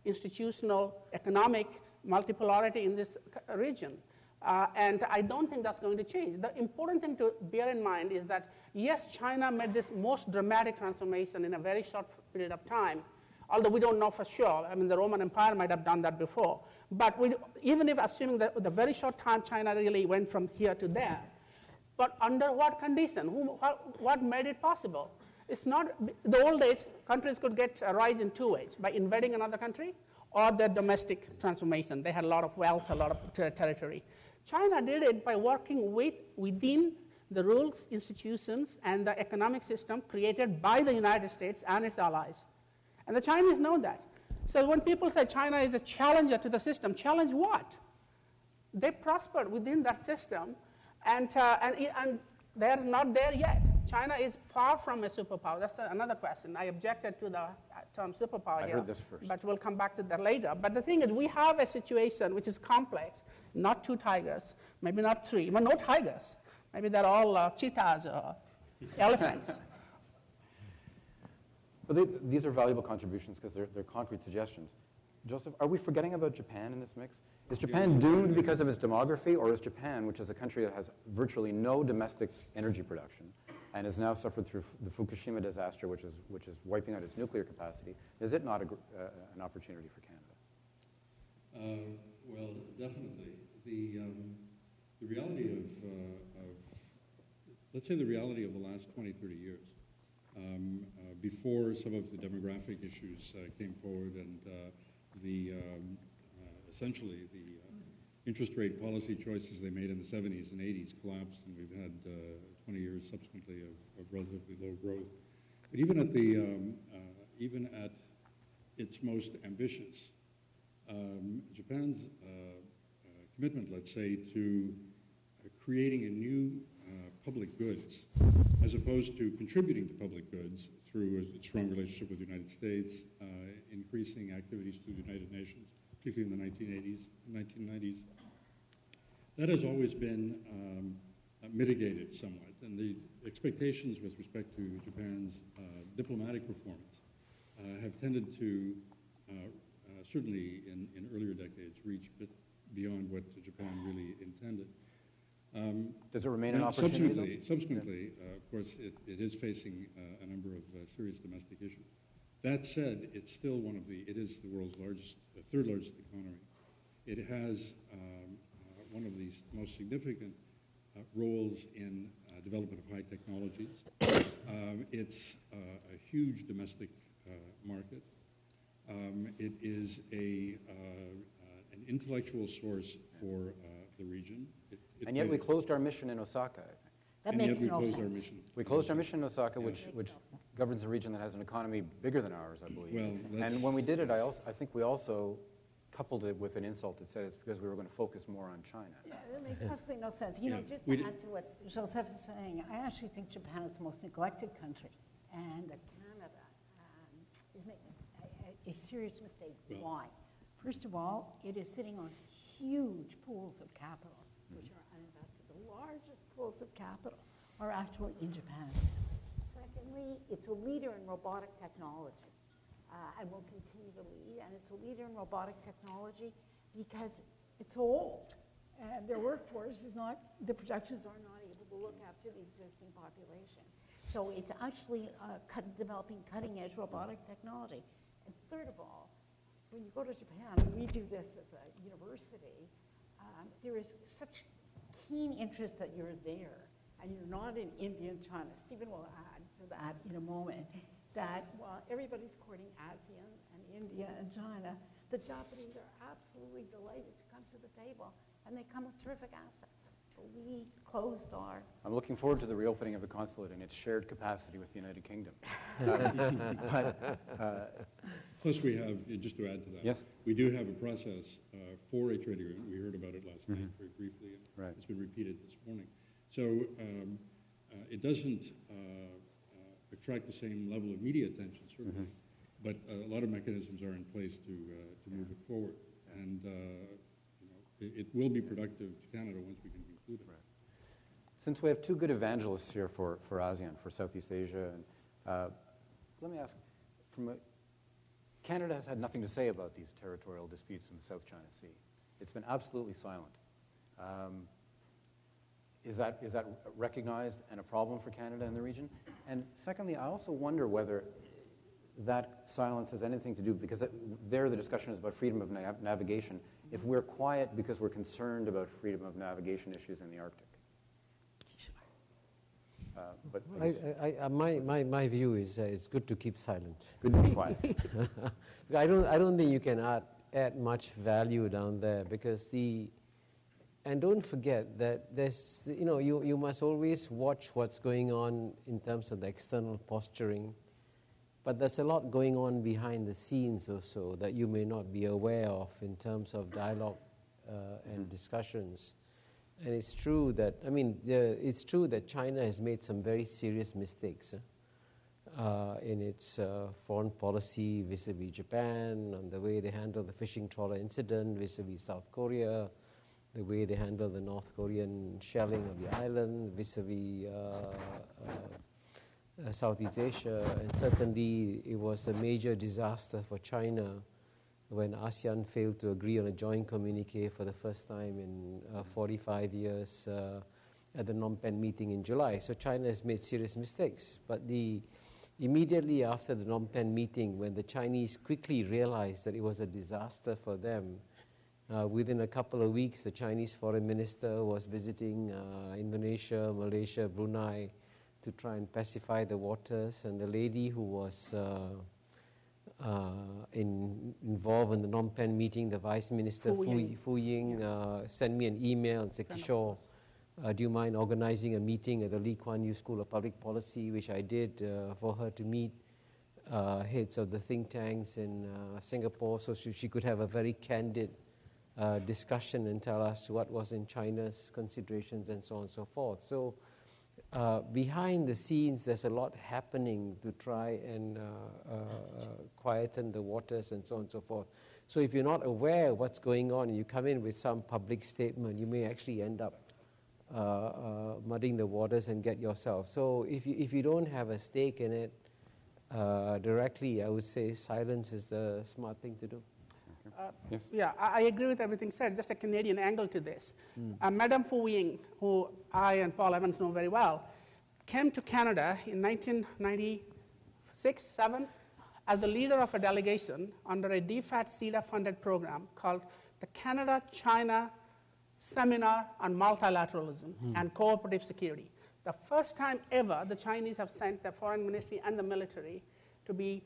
institutional, economic multipolarity in this region. And I don't think that's going to change. The important thing to bear in mind is that, yes, China made this most dramatic transformation in a very short period of time, although we don't know for sure. I mean, the Roman Empire might have done that before. But even if assuming that the very short time China really went from here to there, but under what condition? What made it possible? It's not, the old days, countries could get a rise in 2 ways, by invading another country or their domestic transformation. They had a lot of wealth, a lot of territory. China did it by working within the rules, institutions, and the economic system created by the United States and its allies. And the Chinese know that. So when people say China is a challenger to the system, challenge what? They prospered within that system, and they're not there yet. China is far from a superpower. That's another question. I objected to the term superpower here. I heard this first. But we'll come back to that later. But the thing is, we have a situation which is complex. Not 2 tigers, maybe not 3, but no tigers. Maybe they're all cheetahs or elephants. But these are valuable contributions because they're concrete suggestions. Joseph, are we forgetting about Japan in this mix? Is Japan doomed because of its demography, or is Japan, which is a country that has virtually no domestic energy production and has now suffered through the Fukushima disaster, which is wiping out its nuclear capacity, is it not an opportunity for Canada? Well, definitely. The reality of let's say the reality of the last 20, 30 years, before some of the demographic issues came forward and essentially the interest rate policy choices they made in the 70s and 80s collapsed, and we've had 20 years subsequently of relatively low growth. But even at its most ambitious, Japan's commitment, let's say, to creating a new public goods, as opposed to contributing to public goods through a strong relationship with the United States, increasing activities through the United Nations, particularly in the 1980s and 1990s, that has always been mitigated somewhat. And the expectations with respect to Japan's diplomatic performance have tended to, certainly in earlier decades, reach a bit beyond what Japan really intended. Does it remain an opportunity? Subsequently, of course, it is facing a number of serious domestic issues. That said, it's still it is the world's third largest economy. It has one of the most significant roles in development of high technologies. It's a huge domestic market. It is an intellectual source for the region. And yet we closed our mission in Osaka, I think. That makes no sense. We closed our mission in Osaka, which governs a region that has an economy bigger than ours, I believe. Well, and when we did it, I think we also coupled it with an insult that said it's because we were going to focus more on China. Yeah, that makes absolutely no sense. You know, just to add to what Joseph is saying, I actually think Japan is the most neglected country, and that Canada is making a serious mistake. Why? First of all, it is sitting on huge pools of capital, which are uninvested. The largest pools of capital are actually in Japan. Secondly, it's a leader in robotic technology. And will continue to lead, and it's a leader in robotic technology because it's old, and their workforce is not, the projections are not able to look after the existing population. So it's actually developing cutting-edge robotic technology. And third of all, when you go to Japan, and we do this as a university, there is such keen interest that you're there and you're not in India and China. Stephen will add to that in a moment, that while everybody's courting ASEAN and India and China, the Japanese are absolutely delighted to come to the table, and they come with terrific assets. But we closed our... I'm looking forward to the reopening of the consulate in its shared capacity with the United Kingdom. Plus we have, just to add to that, yes? we do have a process for a trade agreement. We heard about it last night very briefly, and right. It's been repeated this morning. So it doesn't attract the same level of media attention, certainly, but a lot of mechanisms are in place to move it forward. And it will be productive to Canada once we can conclude it. Right. Since we have two good evangelists here for ASEAN, for Southeast Asia, and let me ask, Canada has had nothing to say about these territorial disputes in the South China Sea. It's been absolutely silent. Is that recognized and a problem for Canada in the region? And secondly, I also wonder whether that silence has anything to do, because there the discussion is about freedom of navigation, if we're quiet because we're concerned about freedom of navigation issues in the Arctic. But my view is it's good to keep silent. Good to be quiet. I don't think you can add much value down there, because and don't forget that there's, you must always watch what's going on in terms of the external posturing, but there's a lot going on behind the scenes also that you may not be aware of in terms of dialogue and discussions. And it's true that, it's true that China has made some very serious mistakes in its foreign policy vis-a-vis Japan, on the way they handled the fishing trawler incident vis-a-vis South Korea, the way they handled the North Korean shelling of the island vis-a-vis Southeast Asia. And certainly it was a major disaster for China when ASEAN failed to agree on a joint communique for the first time in 45 years at the Phnom Penh meeting in July. So China has made serious mistakes. But immediately after the Phnom Penh meeting, when the Chinese quickly realized that it was a disaster for them, within a couple of weeks, the Chinese foreign minister was visiting Indonesia, Malaysia, Brunei to try and pacify the waters. And the lady who was involved in the Phnom Penh meeting, the Vice Minister Fu Ying, sent me an email and said, Kishore, do you mind organizing a meeting at the Lee Kuan Yew School of Public Policy, which I did, for her to meet heads of the think tanks in Singapore, so she could have a very candid discussion and tell us what was in China's considerations and so on and so forth. So behind the scenes, there's a lot happening to try and quieten the waters and so on and so forth. So if you're not aware of what's going on and you come in with some public statement, you may actually end up muddying the waters and get yourself. So if you don't have a stake in it directly, I would say silence is the smart thing to do. Yes. Yeah, I agree with everything said. Just a Canadian angle to this. Madame Fu Ying, who I and Paul Evans know very well, came to Canada in 1996-7 as the leader of a delegation under a DFAT-CEDA-funded program called the Canada-China Seminar on Multilateralism and Cooperative Security. The first time ever the Chinese have sent the foreign ministry and the military to be,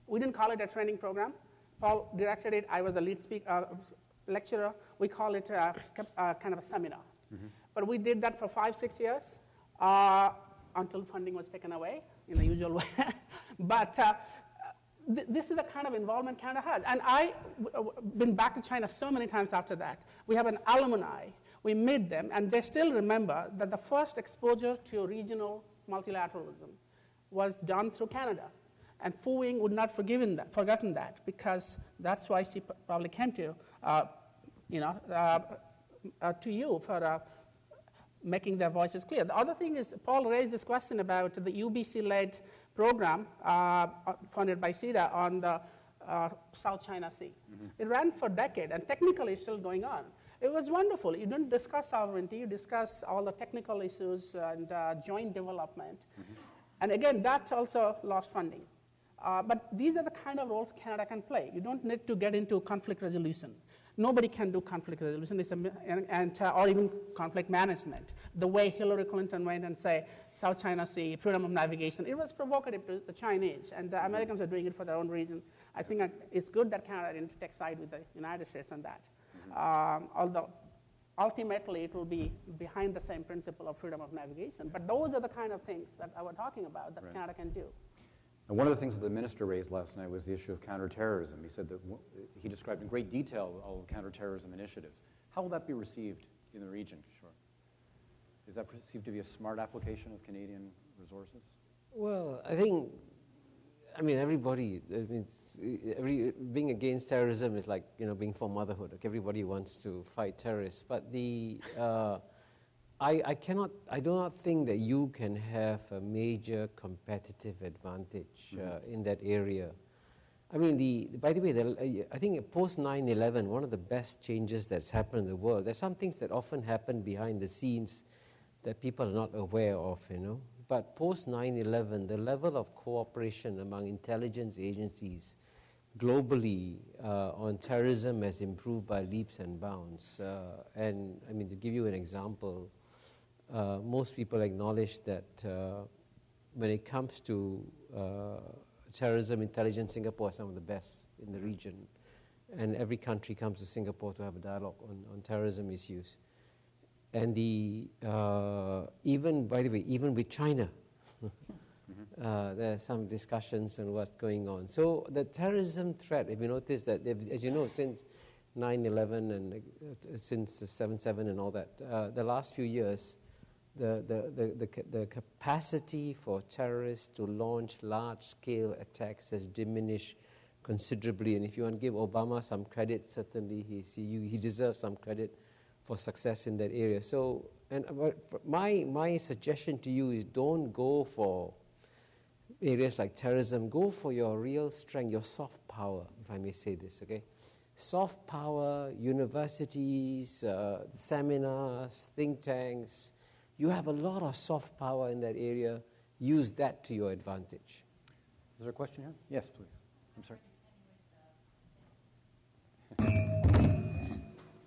we didn't call it a training program. Paul directed it. I was the lead lecturer. We call it kind of a seminar. But we did that for 5-6 years until funding was taken away in the usual way. But this is the kind of involvement Canada has. And I've been back to China so many times after that. We have an alumni. We meet them, and they still remember that the first exposure to regional multilateralism was done through Canada. And Fu Ying would not forgotten that, because that's why she probably came to you for making their voices clear. The other thing is, Paul raised this question about the UBC-led program funded by CEDA on the South China Sea. It ran for a decade, and technically it's still going on. It was wonderful. You didn't discuss sovereignty, you discuss all the technical issues and joint development. And again, that also lost funding. But these are the kind of roles Canada can play. You don't need to get into conflict resolution. Nobody can do conflict resolution or even conflict management. The way Hillary Clinton went and say, South China Sea, freedom of navigation, it was provocative to the Chinese, and the Americans are doing it for their own reason. I think it's good that Canada didn't take side with the United States on that. Although ultimately it will be behind the same principle of freedom of navigation. But those are the kind of things that I was talking about that Canada can do. And one of the things that the minister raised last night was the issue of counterterrorism. He said that he described in great detail all the counterterrorism initiatives. How will that be received in the region, Kishore? Is that perceived to be a smart application of Canadian resources? Well, I mean, everybody, being against terrorism is like, being for motherhood. Like everybody wants to fight terrorists. But I do not think that you can have a major competitive advantage in that area. I mean, by the way, I think post 9/11, one of the best changes that's happened in the world, there's some things that often happen behind the scenes that people are not aware of, But post 9/11, the level of cooperation among intelligence agencies globally on terrorism has improved by leaps and bounds. And I mean, to give you an example, most people acknowledge that when it comes to terrorism intelligence, Singapore is some of the best in the region. And every country comes to Singapore to have a dialogue on terrorism issues. And even with China, there are some discussions on what's going on. So the terrorism threat, if you notice that, as you know, since 9/11 and since the 7/7 and all that, the last few years, the capacity for terrorists to launch large-scale attacks has diminished considerably. And if you want to give Obama some credit, certainly he deserves some credit for success in that area. So, and my suggestion to you is don't go for areas like terrorism. Go for your real strength, your soft power, if I may say this, okay? Soft power, universities, seminars, think tanks. You have a lot of soft power in that area. Use that to your advantage. Is there a question here? Yes, please. I'm sorry.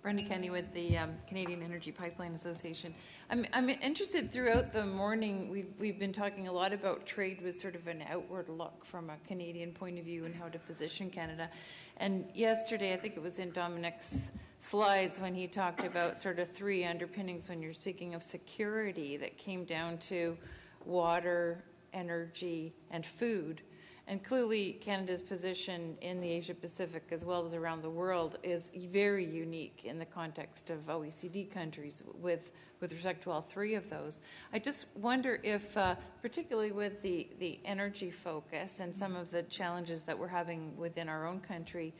Brenda Kenny with the Canadian Energy Pipeline Association. I'm interested throughout the morning, we've been talking a lot about trade with sort of an outward look from a Canadian point of view and how to position Canada. And yesterday, I think it was in Dominic's slides when he talked about sort of three underpinnings when you're speaking of security that came down to water, energy, and food. And clearly, Canada's position in the Asia-Pacific as well as around the world is very unique in the context of OECD countries with respect to all three of those. I just wonder if, particularly with the energy focus and some of the challenges that we're having within our own country,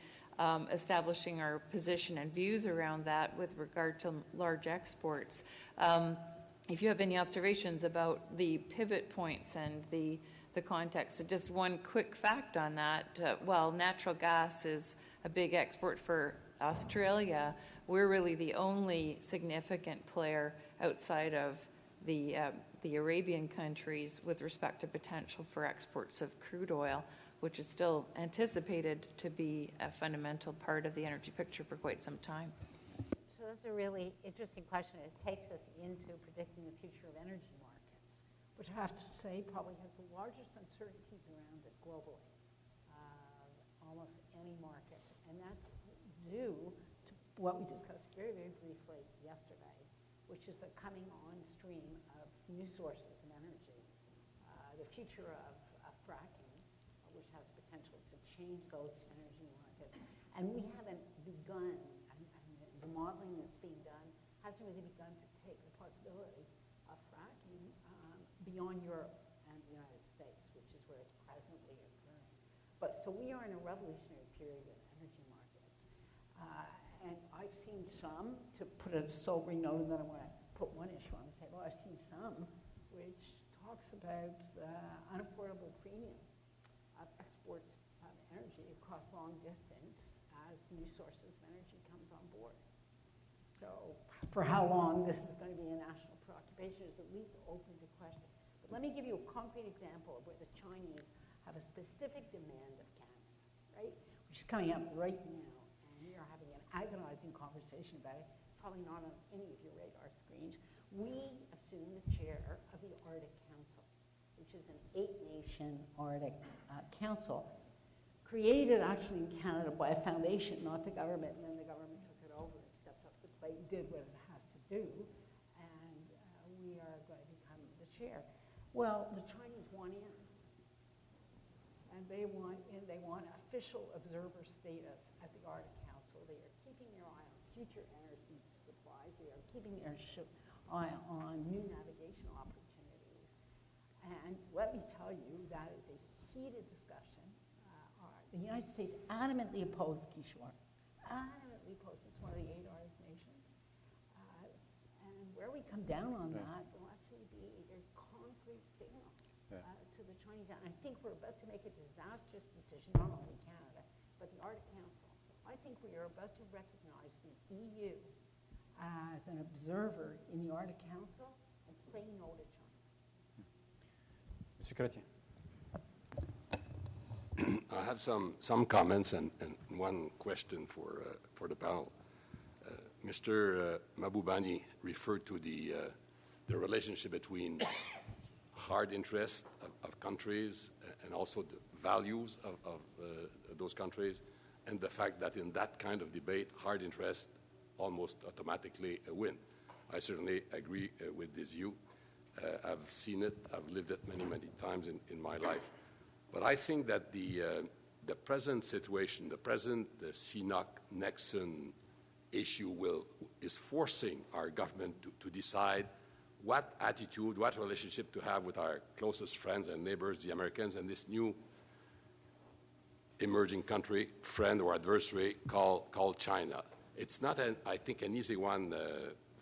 establishing our position and views around that with regard to large exports, if you have any observations about the pivot points and the context. Just one quick fact on that, while natural gas is a big export for Australia, we're really the only significant player outside of the Arabian countries with respect to potential for exports of crude oil, which is still anticipated to be a fundamental part of the energy picture for quite some time. So that's a really interesting question. It takes us into predicting the future of energy markets, which I have to say probably has the largest uncertainties around it globally, almost any market. And that's due to what we discussed very, very briefly yesterday, which is the coming on stream of new sources of energy, the future of fracking, which has potential to change those energy markets. And we haven't begun, and the modeling that's being done hasn't really begun to take the possibility of fracking beyond Europe and the United States, which is where it's presently occurring. But so we are in a revolutionary period of energy markets. And I've seen some, to put a sobering note, and then I want to put one issue on the table, I've seen some which talks about unaffordable premium of export of energy across long distance as new sources of energy comes on board. So for how long this is going to be a national preoccupation is at least open to question. But let me give you a concrete example of where the Chinese have a specific demand of Canada, right? Which is coming up right now. And are having an agonizing conversation about it, probably not on any of your radar screens. We assume the chair of the Arctic Council, which is an 8-nation Arctic council, created actually in Canada by a foundation, not the government, and then the government took it over and stepped up to the plate and did what it has to do, and we are going to become the chair. Well, the Chinese want in, and they want official observer status at the Arctic Council. They are keeping their eye on future energy supplies. They are keeping their eye on new navigation opportunities. And let me tell you, that is a heated discussion. The United States adamantly opposed Kishore, adamantly opposed. It's one of the 8 Arctic nations. And where we come down on that will actually be a concrete signal to the Chinese. And I think we're about to make a disastrous decision, not only Canada, but the Arctic Council. I think we are about to recognize the EU as an observer in the Arctic Council and say no to China. Mr. Chrétien. I have some comments and one question for the panel. Mr. Mahbubani referred to the relationship between hard interests of countries and also the values of those countries, and the fact that in that kind of debate, hard interests almost automatically win. I certainly agree with this view. I've seen it, I've lived it many, many times in my life. But I think that the present situation, the present CNOC-Nexon issue is forcing our government to decide what attitude, what relationship to have with our closest friends and neighbors, the Americans, and this new emerging country, friend or adversary, called China. It's not, I think, an easy one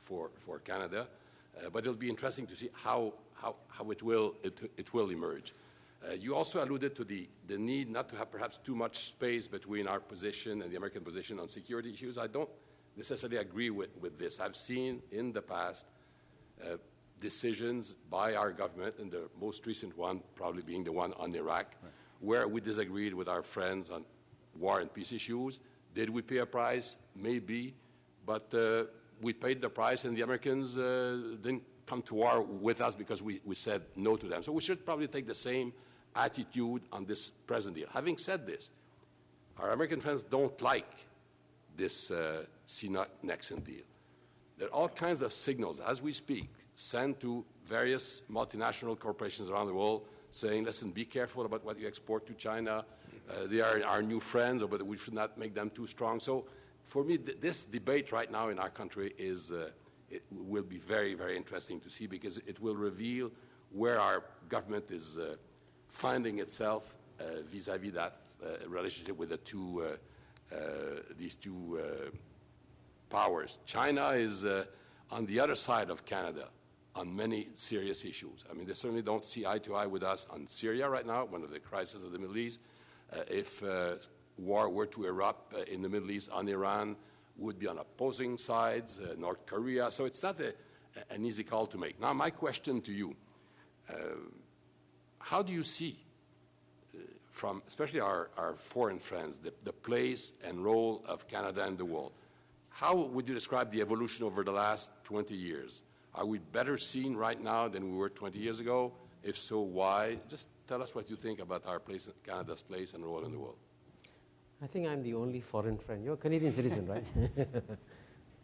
for Canada, but it'll be interesting to see how it will emerge. You also alluded to the need not to have perhaps too much space between our position and the American position on security issues. I don't necessarily agree with this. I've seen in the past decisions by our government, and the most recent one probably being the one on Iraq, where we disagreed with our friends on war and peace issues. Did we pay a price? Maybe, but we paid the price, and the Americans didn't come to war with us because we said no to them. So we should probably take the same attitude on this present deal. Having said this, our American friends don't like this CNOC-Nexon deal. There are all kinds of signals, as we speak, sent to various multinational corporations around the world saying, listen, be careful about what you export to China. They are our new friends, but we should not make them too strong. So for me, this debate right now in our country it will be very, very interesting to see, because it will reveal where our government is finding itself vis-à-vis that relationship with these two powers. China is on the other side of Canada on many serious issues. I mean, they certainly don't see eye to eye with us on Syria right now, one of the crises of the Middle East. If war were to erupt in the Middle East on Iran, would be on opposing sides, North Korea. So it's not an easy call to make. Now, my question to you, how do you see, from especially our foreign friends, the place and role of Canada in the world? How would you describe the evolution over the last 20 years? Are we better seen right now than we were 20 years ago? If so, why? Just tell us what you think about our place, Canada's place and role in the world. I think I'm the only foreign friend. You're a Canadian citizen, right?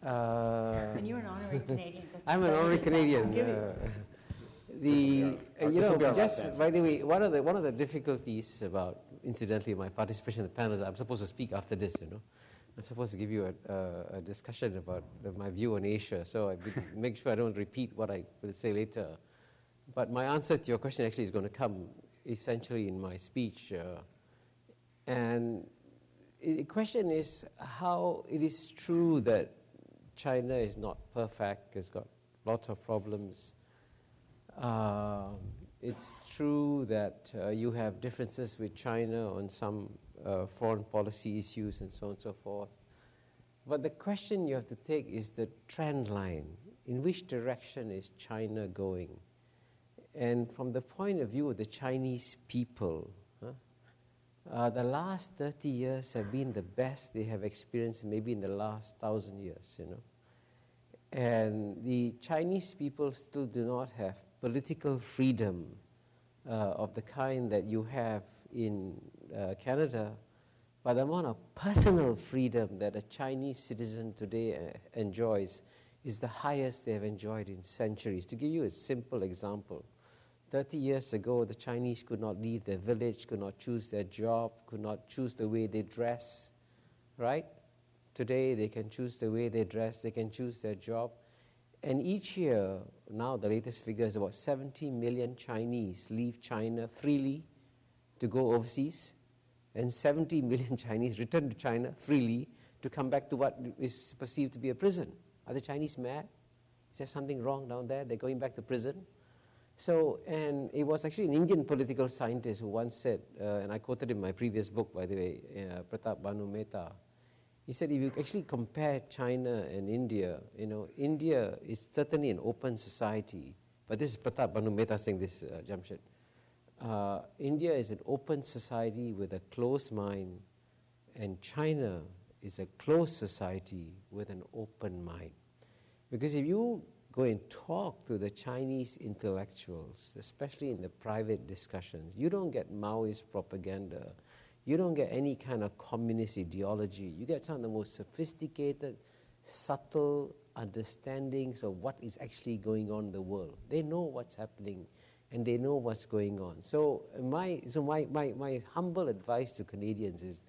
And you're an honorary Canadian. I'm an honorary Canadian. Just by the way, one of the difficulties about, incidentally, my participation in the panels, I'm supposed to speak after this, I'm supposed to give you a discussion about my view on Asia, so I make sure I don't repeat what I will say later. But my answer to your question actually is going to come essentially in my speech. And the question is how it is true that China is not perfect, it's got lots of problems. It's true that you have differences with China on some foreign policy issues and so on and so forth. But the question you have to take is the trend line. In which direction is China going? And from the point of view of the Chinese people, The last 30 years have been the best they have experienced maybe in the last 1,000 years, you know. And the Chinese people still do not have political freedom of the kind that you have in Canada, but the amount of personal freedom that a Chinese citizen today enjoys is the highest they have enjoyed in centuries. To give you a simple example, 30 years ago, the Chinese could not leave their village, could not choose their job, could not choose the way they dress, right? Today, they can choose the way they dress, they can choose their job. And each year, now the latest figure is about 70 million Chinese leave China freely to go overseas, and 70 million Chinese return to China freely to come back to what is perceived to be a prison. Are the Chinese mad? Is there something wrong down there? They're going back to prison? So, and it was actually an Indian political scientist who once said, and I quoted in my previous book, by the way, Pratap Banu Mehta, he said, if you actually compare China and India, you know, India is certainly an open society, but this is Pratap Banu Mehta saying this, Jamshed. India is an open society with a closed mind, and China is a closed society with an open mind. Because if you go and talk to the Chinese intellectuals, especially in the private discussions, you don't get Maoist propaganda. You don't get any kind of communist ideology. You get some of the most sophisticated, subtle understandings of what is actually going on in the world. They know what's happening, and they know what's going on. So my humble advice to Canadians is,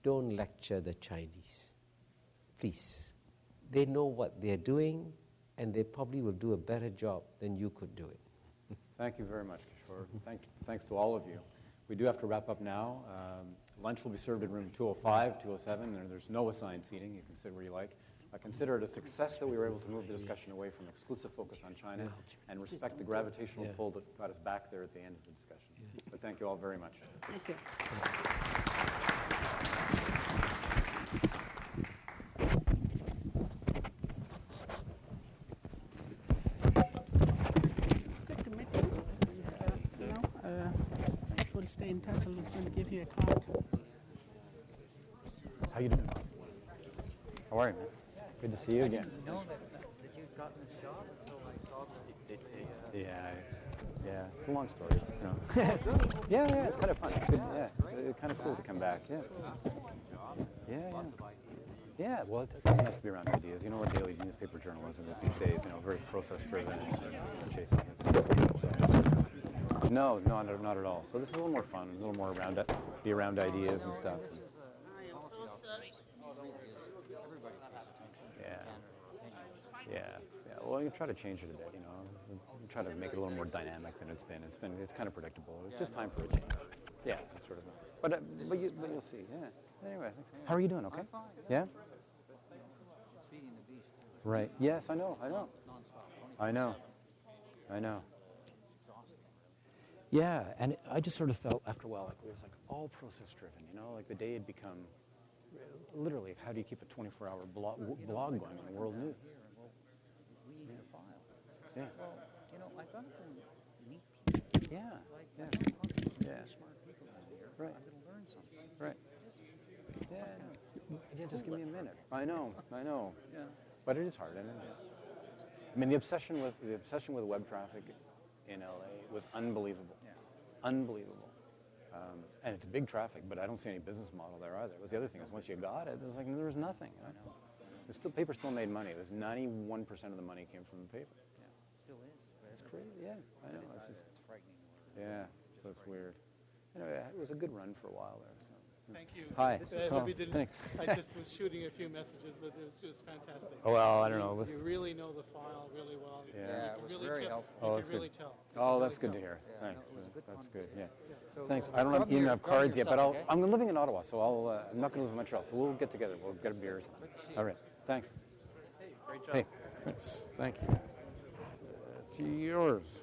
don't lecture the Chinese. Please. They know what they're doing, and they probably will do a better job than you could do it. Thank you very much, Kishore. Thanks to all of you. We do have to wrap up now. Lunch will be served in room 205, 207. There's no assigned seating. You can sit where you like. I consider it a success that we were able to move the discussion away from exclusive focus on China and respect the gravitational pull that got us back there at the end of the discussion. But thank you all very much. Thank you. Good to meet you. We'll stay in touch. I was going to give you a card. How you doing? How are you, man? Good to see you again. I didn't know that you'd gotten this job until I saw the... Yeah, it's a long story. It's, you know. yeah, it's kind of fun. It's good. Yeah, it's kind of cool to come back. Yeah. Yeah, well, it has to be around ideas. You know what daily newspaper journalism is these days, you know, very process-driven and chasing it. No, not at all. So this is a little more fun, a little more around ideas and stuff. Yeah. Well, you try to change it a bit, you know. You try to make it a little more dynamic than it's been. It's kind of predictable. It's just time for a change. Yeah, that sort of thing. But you'll see. Yeah. Anyway, how are you doing? Okay. I'm fine. Yeah. It's feeding the beast too. Right. Yes, I know. I know. Yeah, and I just sort of felt after a while like it was like all process driven, you know, like the day had become literally how do you keep a 24-hour blog going on the world news? We need a file. Yeah. Well, you know, I've got to meet people. Yeah. Like, Yeah. I'm talking to some Yeah. really smart people down here. Right. I'm going to learn something. Right. Yeah, just give me a minute. I know. Yeah. But it is hard, isn't it? I mean, the obsession with web traffic in LA was unbelievable. Yeah. Unbelievable. And it's big traffic, but I don't see any business model there either. It was the other thing is once you got it, there was nothing. I know. The paper still made money. It was 91% of the money came from the paper. Yeah. Still is. It's crazy. Yeah, I know. It's frightening. Yeah, so it's weird. Anyway, it was a good run for a while there. So. Thank you. Hi. I hope you didn't. Thanks. I just was shooting a few messages, but it was just fantastic. Oh, well, I don't know. You really know the file really well. Yeah, you it was really very tell. helpful. Oh, You can really tell. Oh, that's good to hear. Yeah, Thanks. no, it was a good That's good. Yeah. So, Thanks. I don't even have grab cards your yet, but stuff, okay? I'm living in Ottawa, so I'm not going to live in Montreal. So we'll get together. We'll get a beer or something. All right. Thanks. Hey, great job. Hey, thanks. Thank you. It's yours.